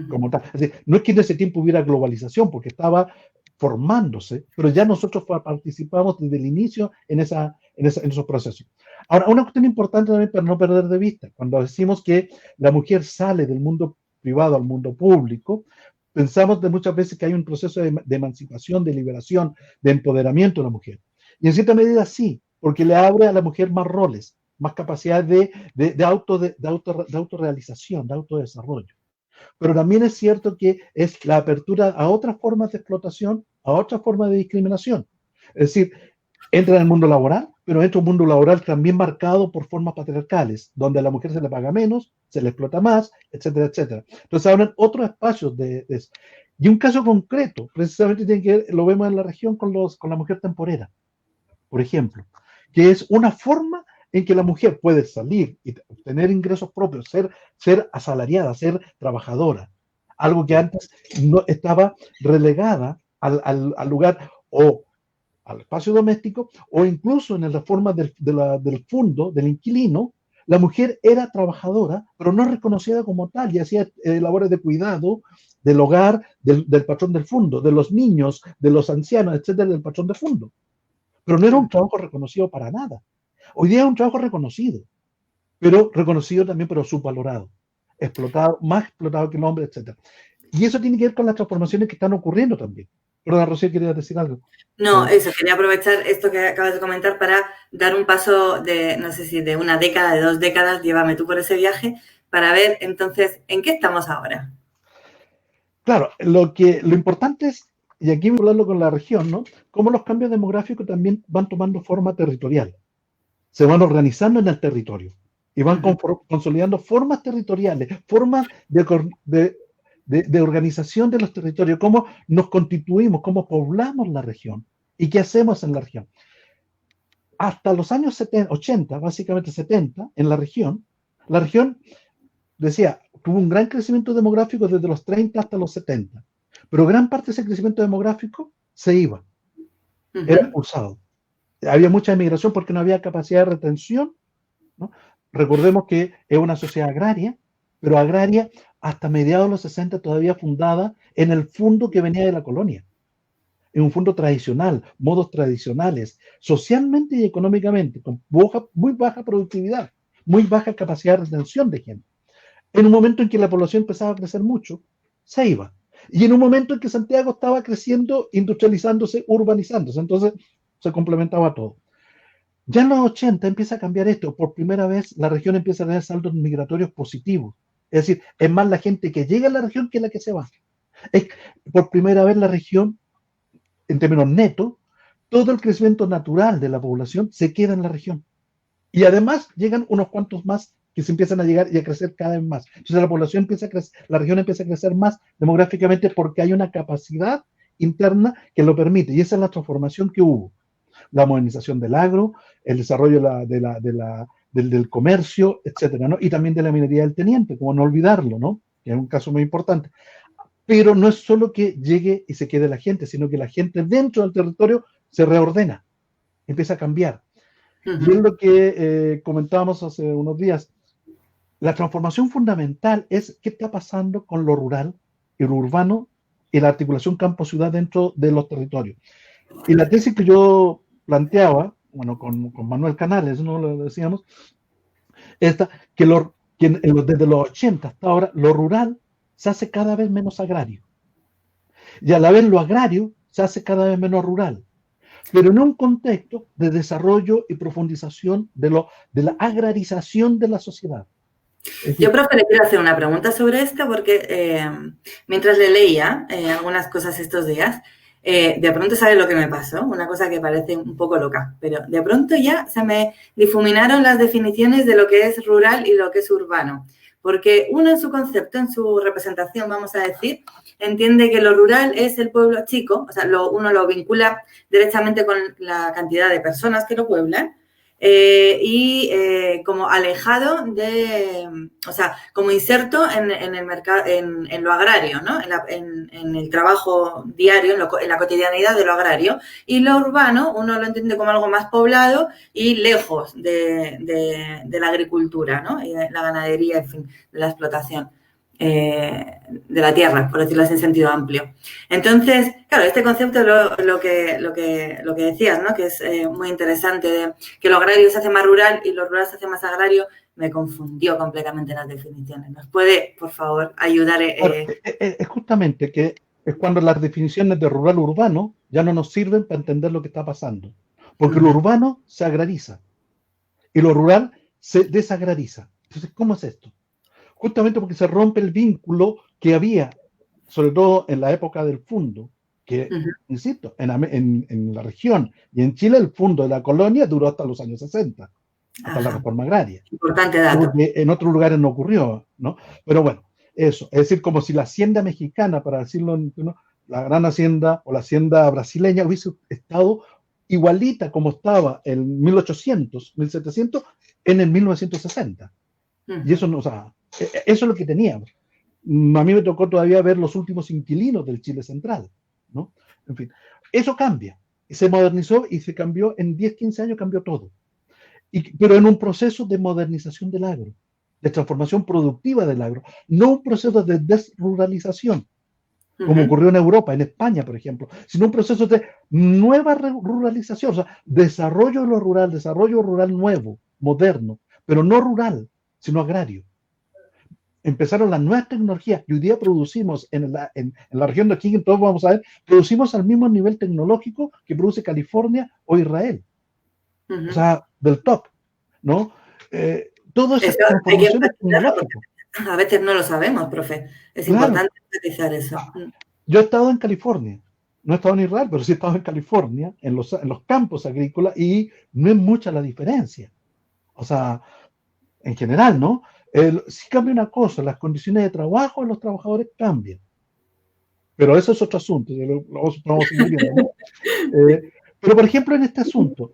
Como tal. Es decir, no es que en ese tiempo hubiera globalización, porque estaba formándose, pero ya nosotros participamos desde el inicio en esos procesos. Ahora, una cuestión importante también para no perder de vista, cuando decimos que la mujer sale del mundo privado al mundo público, pensamos de muchas veces que hay un proceso de emancipación, de liberación, de empoderamiento de la mujer. Y en cierta medida sí, porque le abre a la mujer más roles, más capacidad de autorrealización, de autodesarrollo. Pero también es cierto que es la apertura a otras formas de explotación, a otras formas de discriminación. Es decir, entra en el mundo laboral, pero entra en un mundo laboral también marcado por formas patriarcales, donde a la mujer se le paga menos, se le explota más, etcétera, etcétera. Entonces abren otros espacios de eso. Y un caso concreto, precisamente tiene que ver, lo vemos en la región con la mujer temporera, por ejemplo, que es una forma en que la mujer puede salir y tener ingresos propios, ser asalariada, ser trabajadora, algo que antes no estaba relegada al lugar o al espacio doméstico, o incluso en la forma del fondo, del inquilino, la mujer era trabajadora, pero no reconocida como tal, y hacía labores de cuidado del hogar, del patrón del fondo, de los niños, de los ancianos, etcétera, del patrón del fondo. Pero no era un trabajo reconocido para nada. Hoy día es un trabajo reconocido, pero reconocido también, pero subvalorado, explotado, más explotado que el hombre, etcétera. Y eso tiene que ver con las transformaciones que están ocurriendo también. Perdón, Rocío, ¿querías decir algo? No, eso, quería aprovechar esto que acabas de comentar para dar un paso de, no sé si de una década, de 2 décadas, llévame tú por ese viaje, para ver entonces en qué estamos ahora. Claro, lo importante es, y aquí voy a hablarlo con la región, ¿no? Cómo los cambios demográficos también van tomando forma territorial. Se van organizando en el territorio y van consolidando formas territoriales, formas de organización de los territorios, cómo nos constituimos, cómo poblamos la región y qué hacemos en la región. Hasta los años 80, básicamente 70, en la región, decía, tuvo un gran crecimiento demográfico desde los 30 hasta los 70, pero gran parte de ese crecimiento demográfico se iba, era expulsado. Había mucha emigración porque no había capacidad de retención, ¿no? Recordemos que es una sociedad agraria, pero agraria hasta mediados de los 60 todavía fundada en el fondo que venía de la colonia. En un fondo tradicional, modos tradicionales, socialmente y económicamente, con muy baja productividad, muy baja capacidad de retención de gente. En un momento en que la población empezaba a crecer mucho, se iba. Y en un momento en que Santiago estaba creciendo, industrializándose, urbanizándose. Entonces, se complementaba todo. Ya en los 80 empieza a cambiar esto. Por primera vez, la región empieza a tener saldos migratorios positivos. Es decir, es más la gente que llega a la región que la que se va. Por primera vez la región, en términos netos, todo el crecimiento natural de la población se queda en la región. Y además llegan unos cuantos más que se empiezan a llegar y a crecer cada vez más. Entonces la población empieza a crecer, la región empieza a crecer más demográficamente porque hay una capacidad interna que lo permite. Y esa es la transformación que hubo. La modernización del agro, el desarrollo del comercio, etcétera, ¿no? Y también de la minería del teniente, como no olvidarlo, ¿no? Que es un caso muy importante. Pero no es solo que llegue y se quede la gente, sino que la gente dentro del territorio se reordena, empieza a cambiar. Y es lo que comentábamos hace unos días. La transformación fundamental es qué está pasando con lo rural y lo urbano y la articulación campo-ciudad dentro de los territorios. Y la tesis que yo planteaba, bueno, con Manuel Canales, ¿no? Lo decíamos, esta, que desde los 80 hasta ahora, lo rural se hace cada vez menos agrario. Y a la vez lo agrario se hace cada vez menos rural. Pero en un contexto de desarrollo y profundización de la agrarización de la sociedad. Yo, profe, le quiero hacer una pregunta sobre esto porque mientras le leía algunas cosas estos días, de pronto sabe lo que me pasó, una cosa que parece un poco loca, pero de pronto ya se me difuminaron las definiciones de lo que es rural y lo que es urbano. Porque uno en su concepto, en su representación, vamos a decir, entiende que lo rural es el pueblo chico, o sea, uno lo vincula directamente con la cantidad de personas que lo pueblan, como alejado o sea, como inserto en el mercado, en lo agrario, ¿no? En el trabajo diario, en la cotidianidad de lo agrario. Y lo urbano, uno lo entiende como algo más poblado y lejos de la agricultura, ¿no? Y de la ganadería, en fin, de la explotación de la tierra, por decirlo así en sentido amplio. Entonces, claro, este concepto lo que decías, ¿no? Que es muy interesante, de que lo agrario se hace más rural y lo rural se hace más agrario, me confundió completamente las definiciones. ¿Nos puede, por favor, ayudar? Es justamente que es cuando las definiciones de rural urbano ya no nos sirven para entender lo que está pasando, porque lo urbano se agrariza y lo rural se desagrariza. Entonces, ¿cómo es esto? Justamente porque se rompe el vínculo que había, sobre todo en la época del fundo, que, insisto, en la región y en Chile el fundo de la colonia duró hasta los años 60, hasta la reforma agraria. Importante dato. Porque en otros lugares no ocurrió, ¿no? Pero bueno, eso, es decir, como si la hacienda mexicana, para decirlo, ¿no? La gran hacienda o la hacienda brasileña hubiese estado igualita como estaba en 1800, 1700, en el 1960. Y eso no, o sea, eso es lo que teníamos. A mí me tocó todavía ver los últimos inquilinos del Chile Central, ¿no? En fin, eso cambia. Se modernizó y se cambió, en 10, 15 años cambió todo. Pero en un proceso de modernización del agro, de transformación productiva del agro, no un proceso de desruralización, como ocurrió en Europa, en España, por ejemplo, sino un proceso de nueva ruralización, o sea, desarrollo rural nuevo, moderno, pero no rural, sino agrario. Empezaron las nuevas tecnologías y hoy día producimos en la región de O'Higgins, todos vamos a ver, producimos al mismo nivel tecnológico que produce California o Israel. O sea, del top, ¿no? Todo eso es transformación tecnológica. A veces no lo sabemos, profe. Es importante enfatizar eso. Yo he estado en California, no he estado en Israel, pero sí he estado en California, en los campos agrícolas, y no es mucha la diferencia. O sea, en general, ¿no? Sí cambia una cosa, las condiciones de trabajo de los trabajadores cambian. Pero eso es otro asunto, lo vamos a seguir viendo, ¿no? Pero, por ejemplo, en este asunto,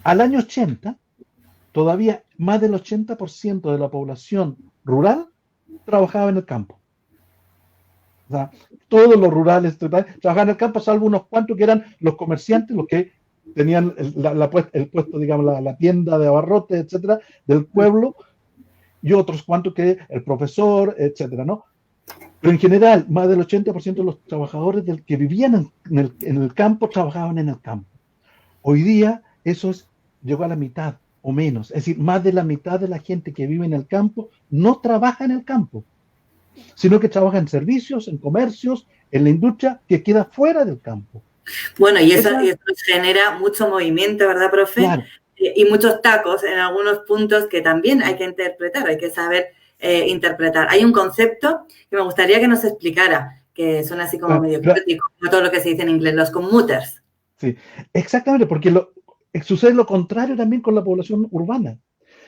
al año 80, todavía más del 80% de la población rural trabajaba en el campo. O sea, todos los rurales trabajaban en el campo, salvo unos cuantos que eran los comerciantes, los que tenían el puesto, digamos, la tienda de abarrotes, etcétera, del pueblo, y otros cuantos que el profesor, etcétera, ¿no? Pero en general, más del 80% de los trabajadores que vivían en el campo trabajaban en el campo. Hoy día, eso llegó a la mitad o menos. Es decir, más de la mitad de la gente que vive en el campo no trabaja en el campo, sino que trabaja en servicios, en comercios, en la industria que queda fuera del campo. Bueno, y eso genera mucho movimiento, ¿verdad, profe? Claro. Y muchos tacos en algunos puntos que también hay que interpretar, hay que saber interpretar. Hay un concepto que me gustaría que nos explicara, que suena así como medio crítico, como todo lo que se dice en inglés, los commuters. Sí, exactamente, porque sucede lo contrario también con la población urbana.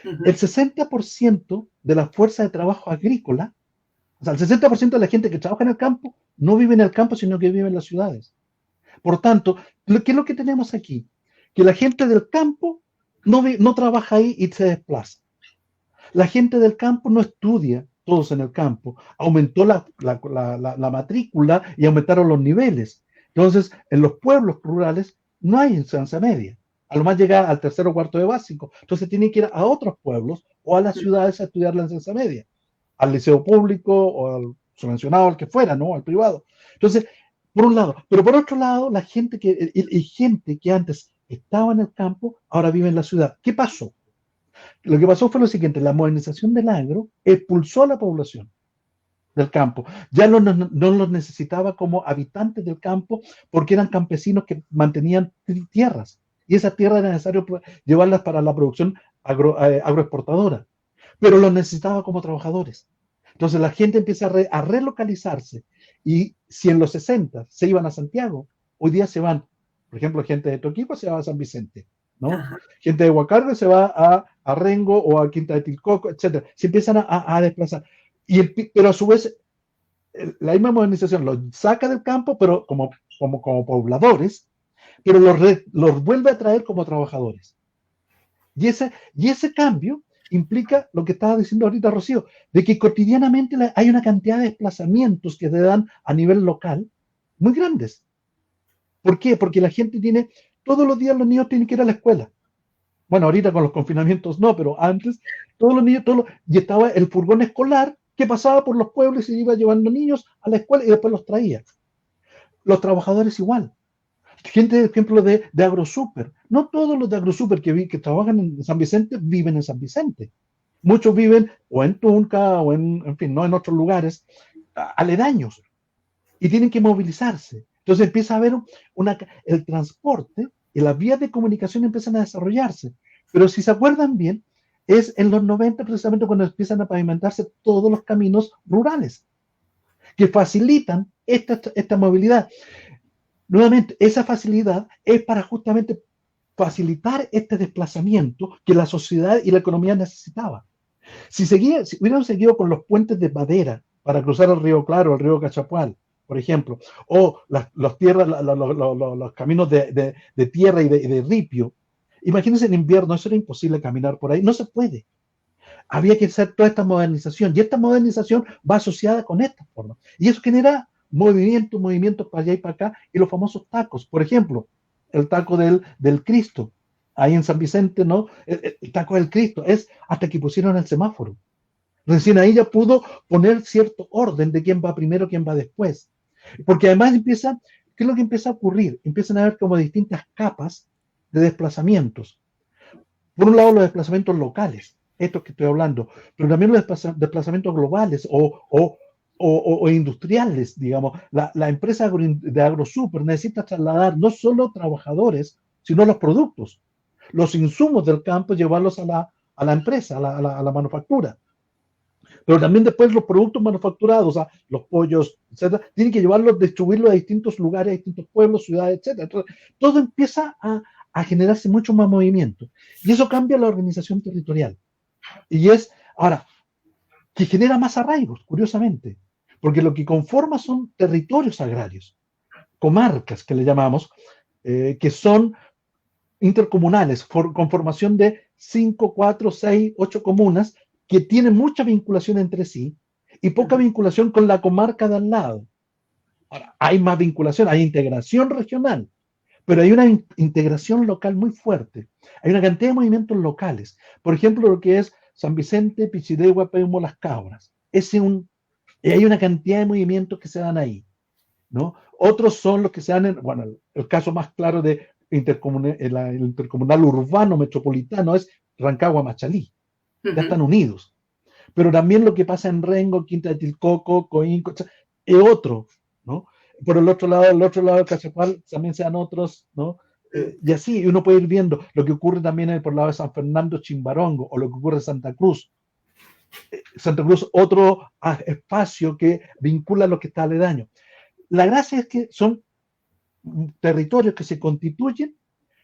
El 60% de la fuerza de trabajo agrícola, o sea, el 60% de la gente que trabaja en el campo no vive en el campo, sino que vive en las ciudades. Por tanto, ¿qué es lo que tenemos aquí? Que la gente del campo no trabaja ahí y se desplaza. La gente del campo no estudia, todos en el campo. Aumentó la matrícula y aumentaron los niveles. Entonces, en los pueblos rurales no hay enseñanza media. A lo más llega al tercero o cuarto de básico. Entonces, tienen que ir a otros pueblos o a las ciudades a estudiar la enseñanza media. Al liceo público o al subvencionado, al que fuera, ¿no? Al privado. Entonces, por un lado. Pero por otro lado, la gente gente que antes estaba en el campo, ahora vive en la ciudad. ¿Qué pasó? Lo que pasó fue lo siguiente: la modernización del agro expulsó a la población del campo. Ya no los necesitaba como habitantes del campo, porque eran campesinos que mantenían tierras, y esas tierras era necesario llevarlas para la producción agroexportadora, pero los necesitaba como trabajadores. Entonces la gente empieza a relocalizarse, y si en los 60 se iban a Santiago, hoy día se van, por ejemplo, gente de Toquipa se va a San Vicente, ¿no? Ajá. Gente de Huacargo se va a Rengo o a Quinta de Tilcoco, etc. Se empiezan a desplazar. Pero a su vez, la misma modernización los saca del campo, pero como pobladores, pero los vuelve a traer como trabajadores. Y ese cambio implica lo que estaba diciendo ahorita Rocío, de que cotidianamente hay una cantidad de desplazamientos que se dan a nivel local muy grandes. ¿Por qué? Porque la gente todos los días los niños tienen que ir a la escuela. Bueno, ahorita con los confinamientos no, pero antes, todos los niños, y estaba el furgón escolar que pasaba por los pueblos y se iba llevando niños a la escuela y después los traía. Los trabajadores igual. Gente, por ejemplo, de AgroSuper. No todos los de AgroSuper que trabajan en San Vicente viven en San Vicente. Muchos viven o en Tunca o en fin, no en otros lugares aledaños y tienen que movilizarse. Entonces empieza a haber el transporte y las vías de comunicación empiezan a desarrollarse. Pero si se acuerdan bien, es en los 90 precisamente cuando empiezan a pavimentarse todos los caminos rurales que facilitan esta movilidad. Nuevamente, esa facilidad es para justamente facilitar este desplazamiento que la sociedad y la economía necesitaba. Si hubieran seguido con los puentes de madera para cruzar el río Claro, el río Cachapual, por ejemplo, o los caminos de tierra y de ripio, imagínense en invierno, eso era imposible caminar por ahí, no se puede. Había que hacer toda esta modernización, y esta modernización va asociada con esta forma. Y eso genera movimientos para allá y para acá, y los famosos tacos. Por ejemplo, el taco del Cristo, ahí en San Vicente, ¿no? El taco del Cristo, es hasta que pusieron el semáforo. Recién ahí ya pudo poner cierto orden de quién va primero, quién va después. Porque además ¿qué es lo que empieza a ocurrir? Empiezan a haber como distintas capas de desplazamientos. Por un lado, los desplazamientos locales, estos que estoy hablando, pero también los desplazamientos globales o industriales, digamos. La empresa de AgroSuper necesita trasladar no solo trabajadores, sino los productos, los insumos del campo, llevarlos a la empresa, a la manufactura. Pero también después los productos manufacturados, o sea, los pollos, etcétera, tienen que llevarlos, distribuirlos a distintos lugares, a distintos pueblos, ciudades, etcétera. Entonces, todo empieza a generarse mucho más movimiento. Y eso cambia la organización territorial. Y ahora, que genera más arraigos, curiosamente. Porque lo que conforma son territorios agrarios, comarcas que le llamamos, que son intercomunales, con formación de 5, 4, 6, 8 comunas, que tienen mucha vinculación entre sí y poca vinculación con la comarca de al lado. Ahora, hay más vinculación, hay integración regional, pero hay una integración local muy fuerte. Hay una cantidad de movimientos locales. Por ejemplo, lo que es San Vicente, Pichidegua, Peumo, Las Cabras. Hay una cantidad de movimientos que se dan ahí, ¿no? Otros son los que se dan el caso más claro de el intercomunal urbano metropolitano es Rancagua-Machalí. Ya están unidos. Pero también lo que pasa en Rengo, Quinta de Tilcoco, Coínco, es otro, ¿no? Por el otro lado del Cachapual también sean otros, ¿no? Y así uno puede ir viendo lo que ocurre también por el lado de San Fernando, Chimbarongo, o lo que ocurre en Santa Cruz. Santa Cruz, otro espacio que vincula lo que está aledaño. La gracia es que son territorios que se constituyen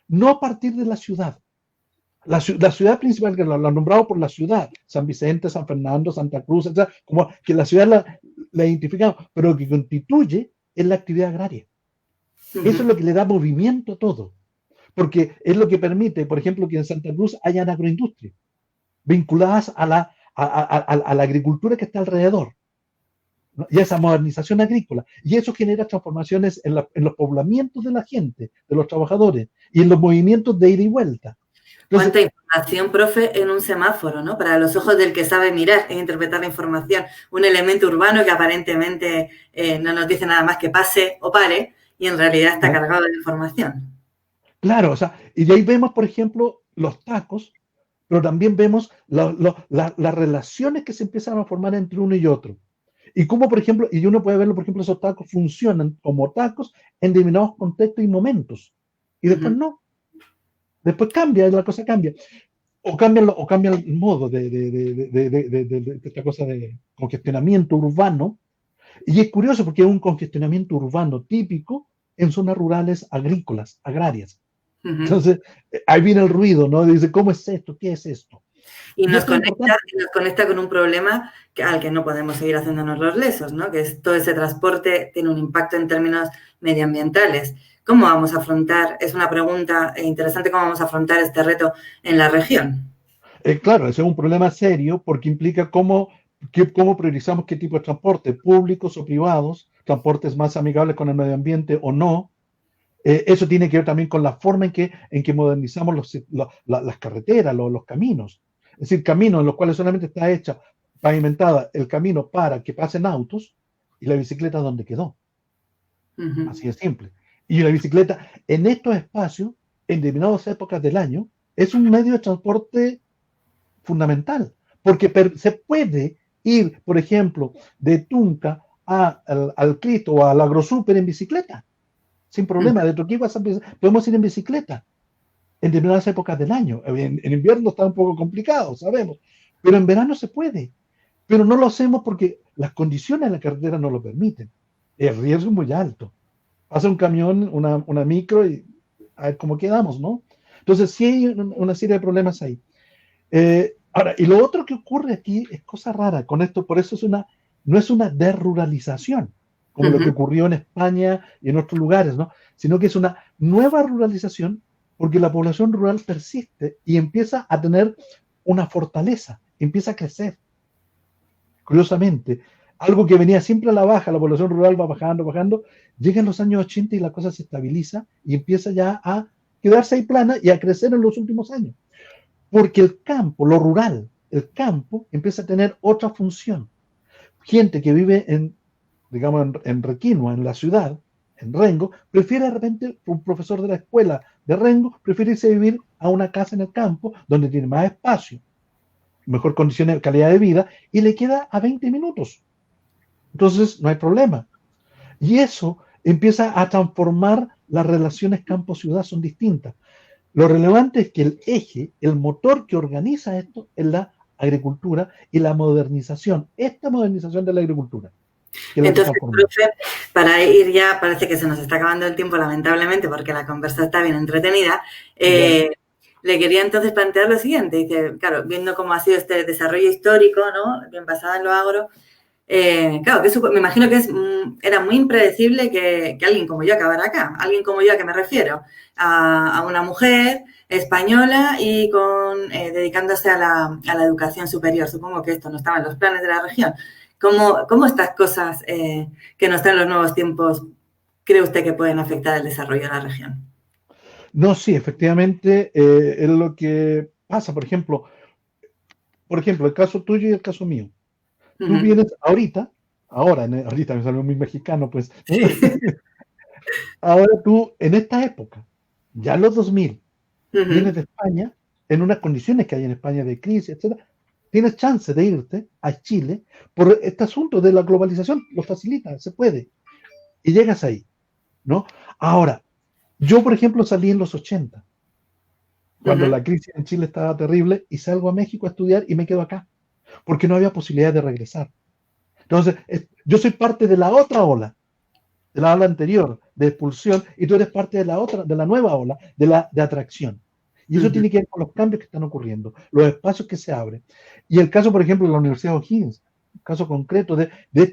no a partir de la ciudad. La ciudad principal, que lo han nombrado por la ciudad, San Vicente, San Fernando, Santa Cruz, etc., como que la ciudad la identificamos, pero lo que constituye es la actividad agraria. Eso es lo que le da movimiento a todo, porque es lo que permite, por ejemplo, que en Santa Cruz hayan agroindustria, vinculadas a la agricultura que está alrededor, ¿no? Y a esa modernización agrícola. Y eso genera transformaciones en los poblamientos de la gente, de los trabajadores, y en los movimientos de ida y vuelta. Cuánta información, profe, en un semáforo, ¿no? Para los ojos del que sabe mirar e interpretar la información. Un elemento urbano que aparentemente no nos dice nada más que pase o pare, y en realidad está cargado de información. Claro, o sea, y de ahí vemos, por ejemplo, los tacos, pero también vemos las relaciones que se empiezan a formar entre uno y otro. Y cómo, por ejemplo, y uno puede verlo, por ejemplo, esos tacos funcionan como tacos en determinados contextos y momentos. Y después no. Después la cosa cambia. O cambia el modo de esta cosa de congestionamiento urbano. Y es curioso porque es un congestionamiento urbano típico en zonas rurales agrícolas, agrarias. Entonces, ahí viene el ruido, ¿no? Dice, ¿cómo es esto? ¿Qué es esto? Y nos conecta con un problema al que no podemos seguir haciéndonos los lesos, ¿no? Que es todo ese transporte tiene un impacto en términos medioambientales. ¿Cómo vamos a afrontar? Es una pregunta interesante, ¿cómo vamos a afrontar este reto en la región? Claro, ese es un problema serio porque implica cómo priorizamos qué tipo de transporte, públicos o privados, transportes más amigables con el medio ambiente o no. Eso tiene que ver también con la forma en que modernizamos las carreteras, los caminos. Es decir, caminos en los cuales solamente está hecha, pavimentada el camino para que pasen autos y la bicicleta donde quedó. Así de simple. Y la bicicleta en estos espacios, en determinadas épocas del año, es un medio de transporte fundamental, porque se puede ir, por ejemplo, de Tunca al Cristo o al AgroSuper en bicicleta, sin problema. De Toquigua podemos ir en bicicleta en determinadas épocas del año. En invierno está un poco complicado, sabemos, pero en verano se puede. Pero no lo hacemos porque las condiciones de la carretera no lo permiten. El riesgo es muy alto. Pasa un camión, una micro y a ver cómo quedamos, ¿no? Entonces sí hay una serie de problemas ahí. Ahora, y lo otro que ocurre aquí es cosa rara con esto, por eso no es una desruralización, como lo que ocurrió en España y en otros lugares, ¿no? Sino que es una nueva ruralización porque la población rural persiste y empieza a tener una fortaleza, empieza a crecer. Curiosamente, algo que venía siempre a la baja, la población rural va bajando, llega en los años 80 y la cosa se estabiliza y empieza ya a quedarse ahí plana y a crecer en los últimos años. Porque el campo, lo rural, el campo empieza a tener otra función. Gente que vive en Requinoa, en la ciudad, en Rengo, prefiere de repente, un profesor de la escuela de Rengo, prefiere irse a vivir a una casa en el campo donde tiene más espacio, mejor condiciones de calidad de vida y le queda a 20 minutos. Entonces no hay problema. Y eso empieza a transformar las relaciones campo-ciudad, son distintas. Lo relevante es que el eje, el motor que organiza esto es la agricultura y la modernización, esta modernización de la agricultura. Entonces, profe, para ir ya, parece que se nos está acabando el tiempo, lamentablemente, porque la conversa está bien entretenida. Le quería entonces plantear lo siguiente. Dice, claro, viendo cómo ha sido este desarrollo histórico, ¿no?, bien basado en lo agro, claro, me imagino que era muy impredecible que alguien como yo acabara acá. Alguien como yo, ¿a qué me refiero? A una mujer española y dedicándose a la educación superior. Supongo que esto no estaba en los planes de la región. ¿Cómo estas cosas que no están en los nuevos tiempos cree usted que pueden afectar el desarrollo de la región? No, sí, efectivamente es lo que pasa. Por ejemplo, el caso tuyo y el caso mío. Tú vienes ahorita me salió muy mexicano, pues. Sí. Ahora tú, en esta época, ya en los 2000, vienes de España, en unas condiciones que hay en España de crisis, etcétera, tienes chance de irte a Chile por este asunto de la globalización, lo facilita, se puede. Y llegas ahí, ¿no? Ahora, yo, por ejemplo, salí en los 80, cuando la crisis en Chile estaba terrible, y salgo a México a estudiar y me quedo acá, porque no había posibilidad de regresar. Entonces, yo soy parte de la otra ola, de la ola anterior, de expulsión, y tú eres parte de la nueva ola, de atracción. Y eso tiene que ver con los cambios que están ocurriendo, los espacios que se abren. Y el caso, por ejemplo, de la Universidad de O'Higgins, un caso concreto de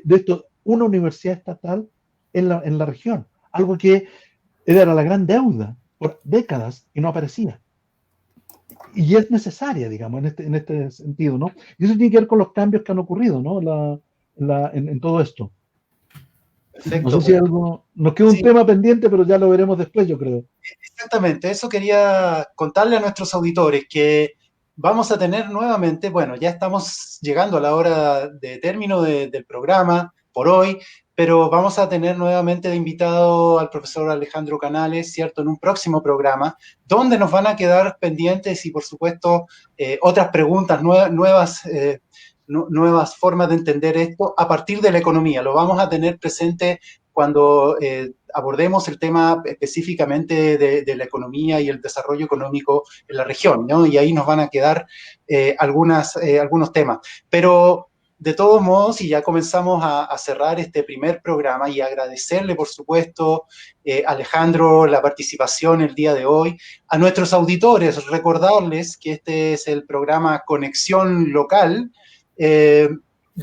esto, una universidad estatal en la región, algo que era la gran deuda por décadas y no aparecía. Y es necesaria, digamos, en este sentido, ¿no? Y eso tiene que ver con los cambios que han ocurrido, ¿no? En todo esto. Perfecto. No sé si nos queda un tema pendiente, pero ya lo veremos después, yo creo. Exactamente, eso quería contarle a nuestros auditores, que vamos a tener nuevamente, bueno, ya estamos llegando a la hora de término del programa por hoy, pero vamos a tener nuevamente de invitado al profesor Alejandro Canales, ¿cierto?, en un próximo programa, donde nos van a quedar pendientes y, por supuesto, otras preguntas, nuevas formas de entender esto a partir de la economía. Lo vamos a tener presente cuando abordemos el tema específicamente de la economía y el desarrollo económico en la región, ¿no? Y ahí nos van a quedar algunos temas. Pero de todos modos, y ya comenzamos a cerrar este primer programa, y agradecerle, por supuesto, Alejandro, la participación el día de hoy. A nuestros auditores, recordarles que este es el programa Conexión Local,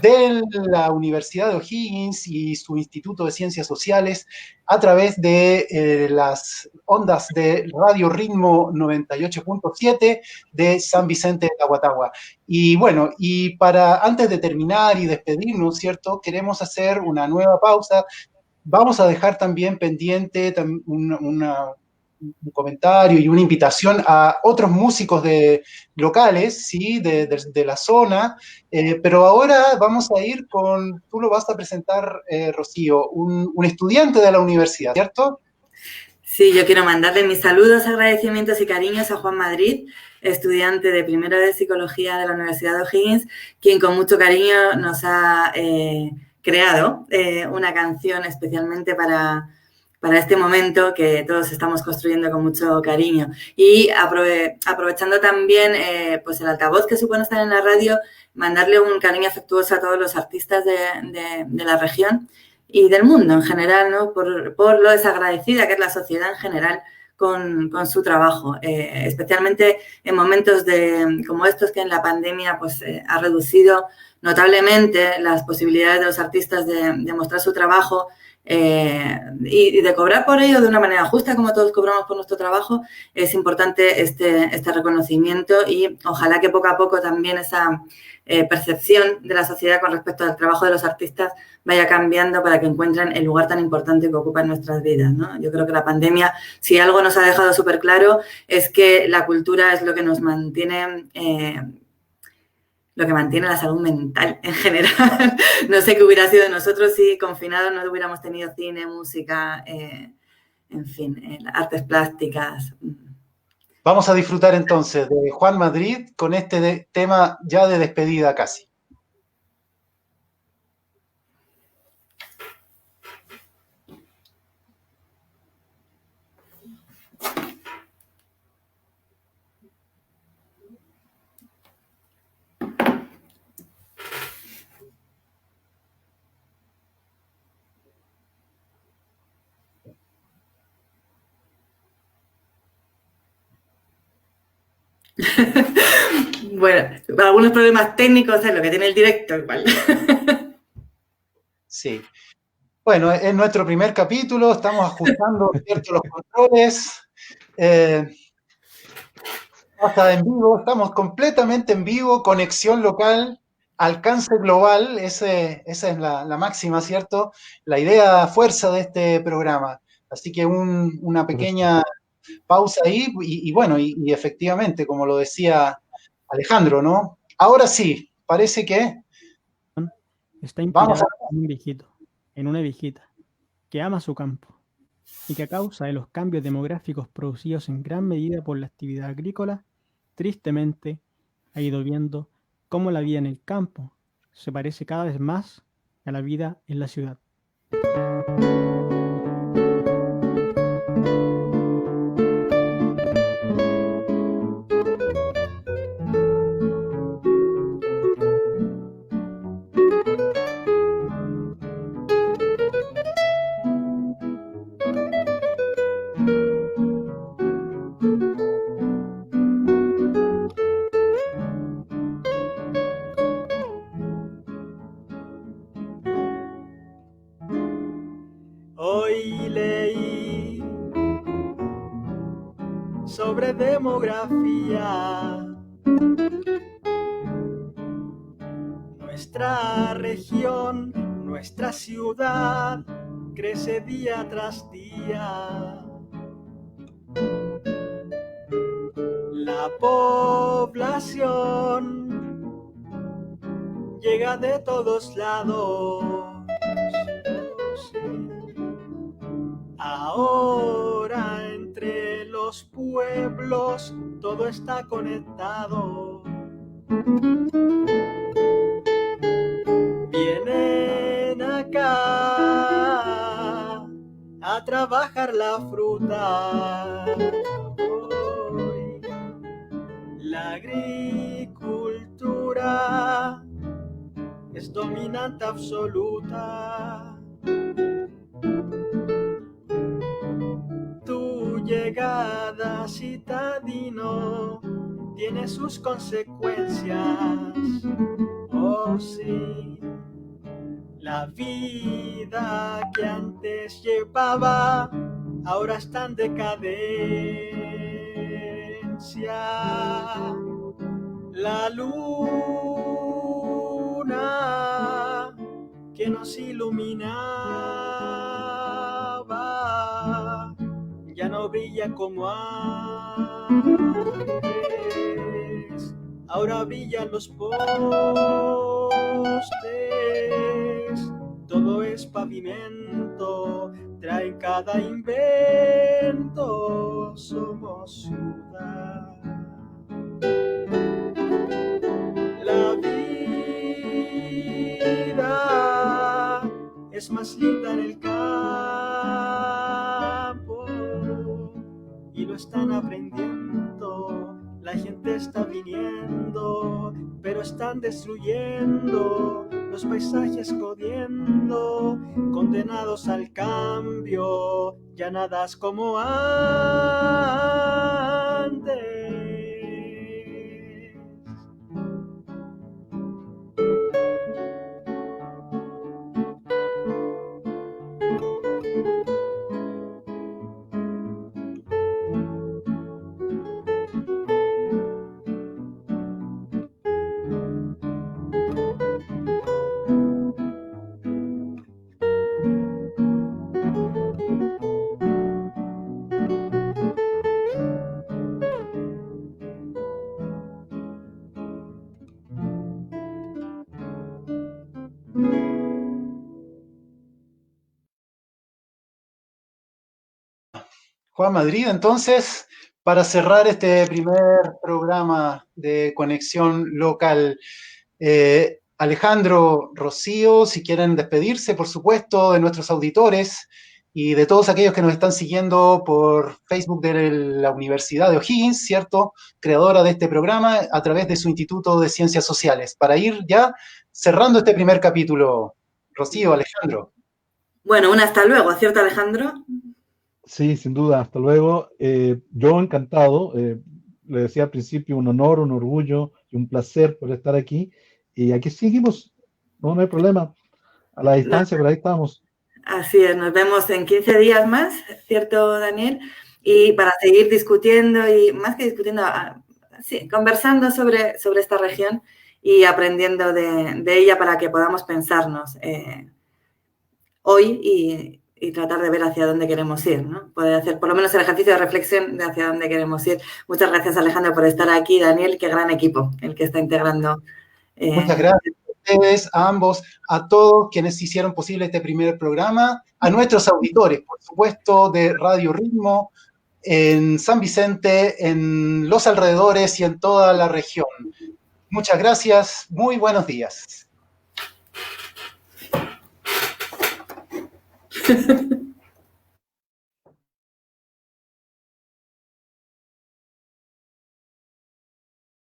de la Universidad de O'Higgins y su Instituto de Ciencias Sociales a través de las ondas de Radio Ritmo 98.7 de San Vicente de la Guatagua. Y bueno, y antes de terminar y despedirnos, ¿cierto? Queremos hacer una nueva pausa. Vamos a dejar también pendiente un comentario y una invitación a otros músicos locales, ¿sí? de la zona, pero ahora vamos a ir tú lo vas a presentar, Rocío, un estudiante de la universidad, ¿cierto? Sí, yo quiero mandarle mis saludos, agradecimientos y cariños a Juan Madrid, estudiante de primero de Psicología de la Universidad de O'Higgins, quien con mucho cariño nos ha creado una canción especialmente para este momento que todos estamos construyendo con mucho cariño. Y aprovechando también pues el altavoz que supone estar en la radio, mandarle un cariño afectuoso a todos los artistas de la región y del mundo en general, ¿no? Por lo desagradecida que es la sociedad en general con su trabajo, especialmente en momentos como estos que en la pandemia pues, ha reducido notablemente las posibilidades de los artistas de mostrar su trabajo y de cobrar por ello de una manera justa, como todos cobramos por nuestro trabajo. Es importante este reconocimiento y ojalá que poco a poco también esa percepción de la sociedad con respecto al trabajo de los artistas vaya cambiando para que encuentren el lugar tan importante que ocupa en nuestras vidas, ¿no? Yo creo que la pandemia, si algo nos ha dejado súper claro, es que la cultura es lo que nos mantiene la salud mental en general. No sé qué hubiera sido de nosotros si confinados no hubiéramos tenido cine, música, en fin, artes plásticas. Vamos a disfrutar entonces de Juan Madrid con este tema ya de despedida casi. Bueno, algunos problemas técnicos es lo que tiene el directo igual. Sí. Bueno, es nuestro primer capítulo, estamos ajustando, ¿cierto?, los controles. Hasta en vivo, estamos completamente en vivo, conexión local, alcance global, esa es la máxima, ¿cierto? La idea fuerza de este programa. Así que una pequeña pausa ahí y bueno, y efectivamente, como lo decía Alejandro, ¿no? Ahora sí, parece que está inspirado en un viejito, en una viejita, que ama su campo y que a causa de los cambios demográficos producidos en gran medida por la actividad agrícola, tristemente ha ido viendo cómo la vida en el campo se parece cada vez más a la vida en la ciudad. Hoy leí sobre demografía. Nuestra región, nuestra ciudad, crece día tras día. La población llega de todos lados. Ahora entre los pueblos todo está conectado. Vienen acá a trabajar la fruta. Hoy, la agricultura es dominante absoluta. Tu llegada, citadino, tiene sus consecuencias. Oh, sí. La vida que antes llevaba ahora está en decadencia. La luna que nos iluminaba ya no brilla como antes. Ahora brillan los postes, todo es pavimento, traen cada invento, somos ciudad. La vida es más linda en el campo y lo están aprendiendo. La gente está viniendo, pero están destruyendo los paisajes, jodiendo, condenados al cambio, ya nada es como antes. Juan Madrid, entonces, para cerrar este primer programa de conexión local, Alejandro, Rocío, si quieren despedirse, por supuesto, de nuestros auditores y de todos aquellos que nos están siguiendo por Facebook de la Universidad de O'Higgins, ¿cierto? Creadora de este programa a través de su Instituto de Ciencias Sociales. Para ir ya cerrando este primer capítulo, Rocío, Alejandro. Bueno, un hasta luego, ¿cierto, Alejandro? Sí, sin duda, hasta luego. Yo encantado, le decía al principio, un honor, un orgullo y un placer por estar aquí. Y aquí seguimos, no hay problema, a la distancia, pero ahí estamos. Así es, nos vemos en 15 días más, ¿cierto, Daniel? Y para seguir discutiendo, y más que discutiendo, sí, conversando sobre esta región y aprendiendo de ella para que podamos pensarnos hoy y tratar de ver hacia dónde queremos ir, ¿no? Poder hacer por lo menos el ejercicio de reflexión de hacia dónde queremos ir. Muchas gracias, Alejandro, por estar aquí. Daniel, qué gran equipo el que está integrando. Muchas gracias a ustedes, a ambos, a todos quienes hicieron posible este primer programa, a nuestros auditores, por supuesto, de Radio Ritmo, en San Vicente, en los alrededores y en toda la región. Muchas gracias, muy buenos días.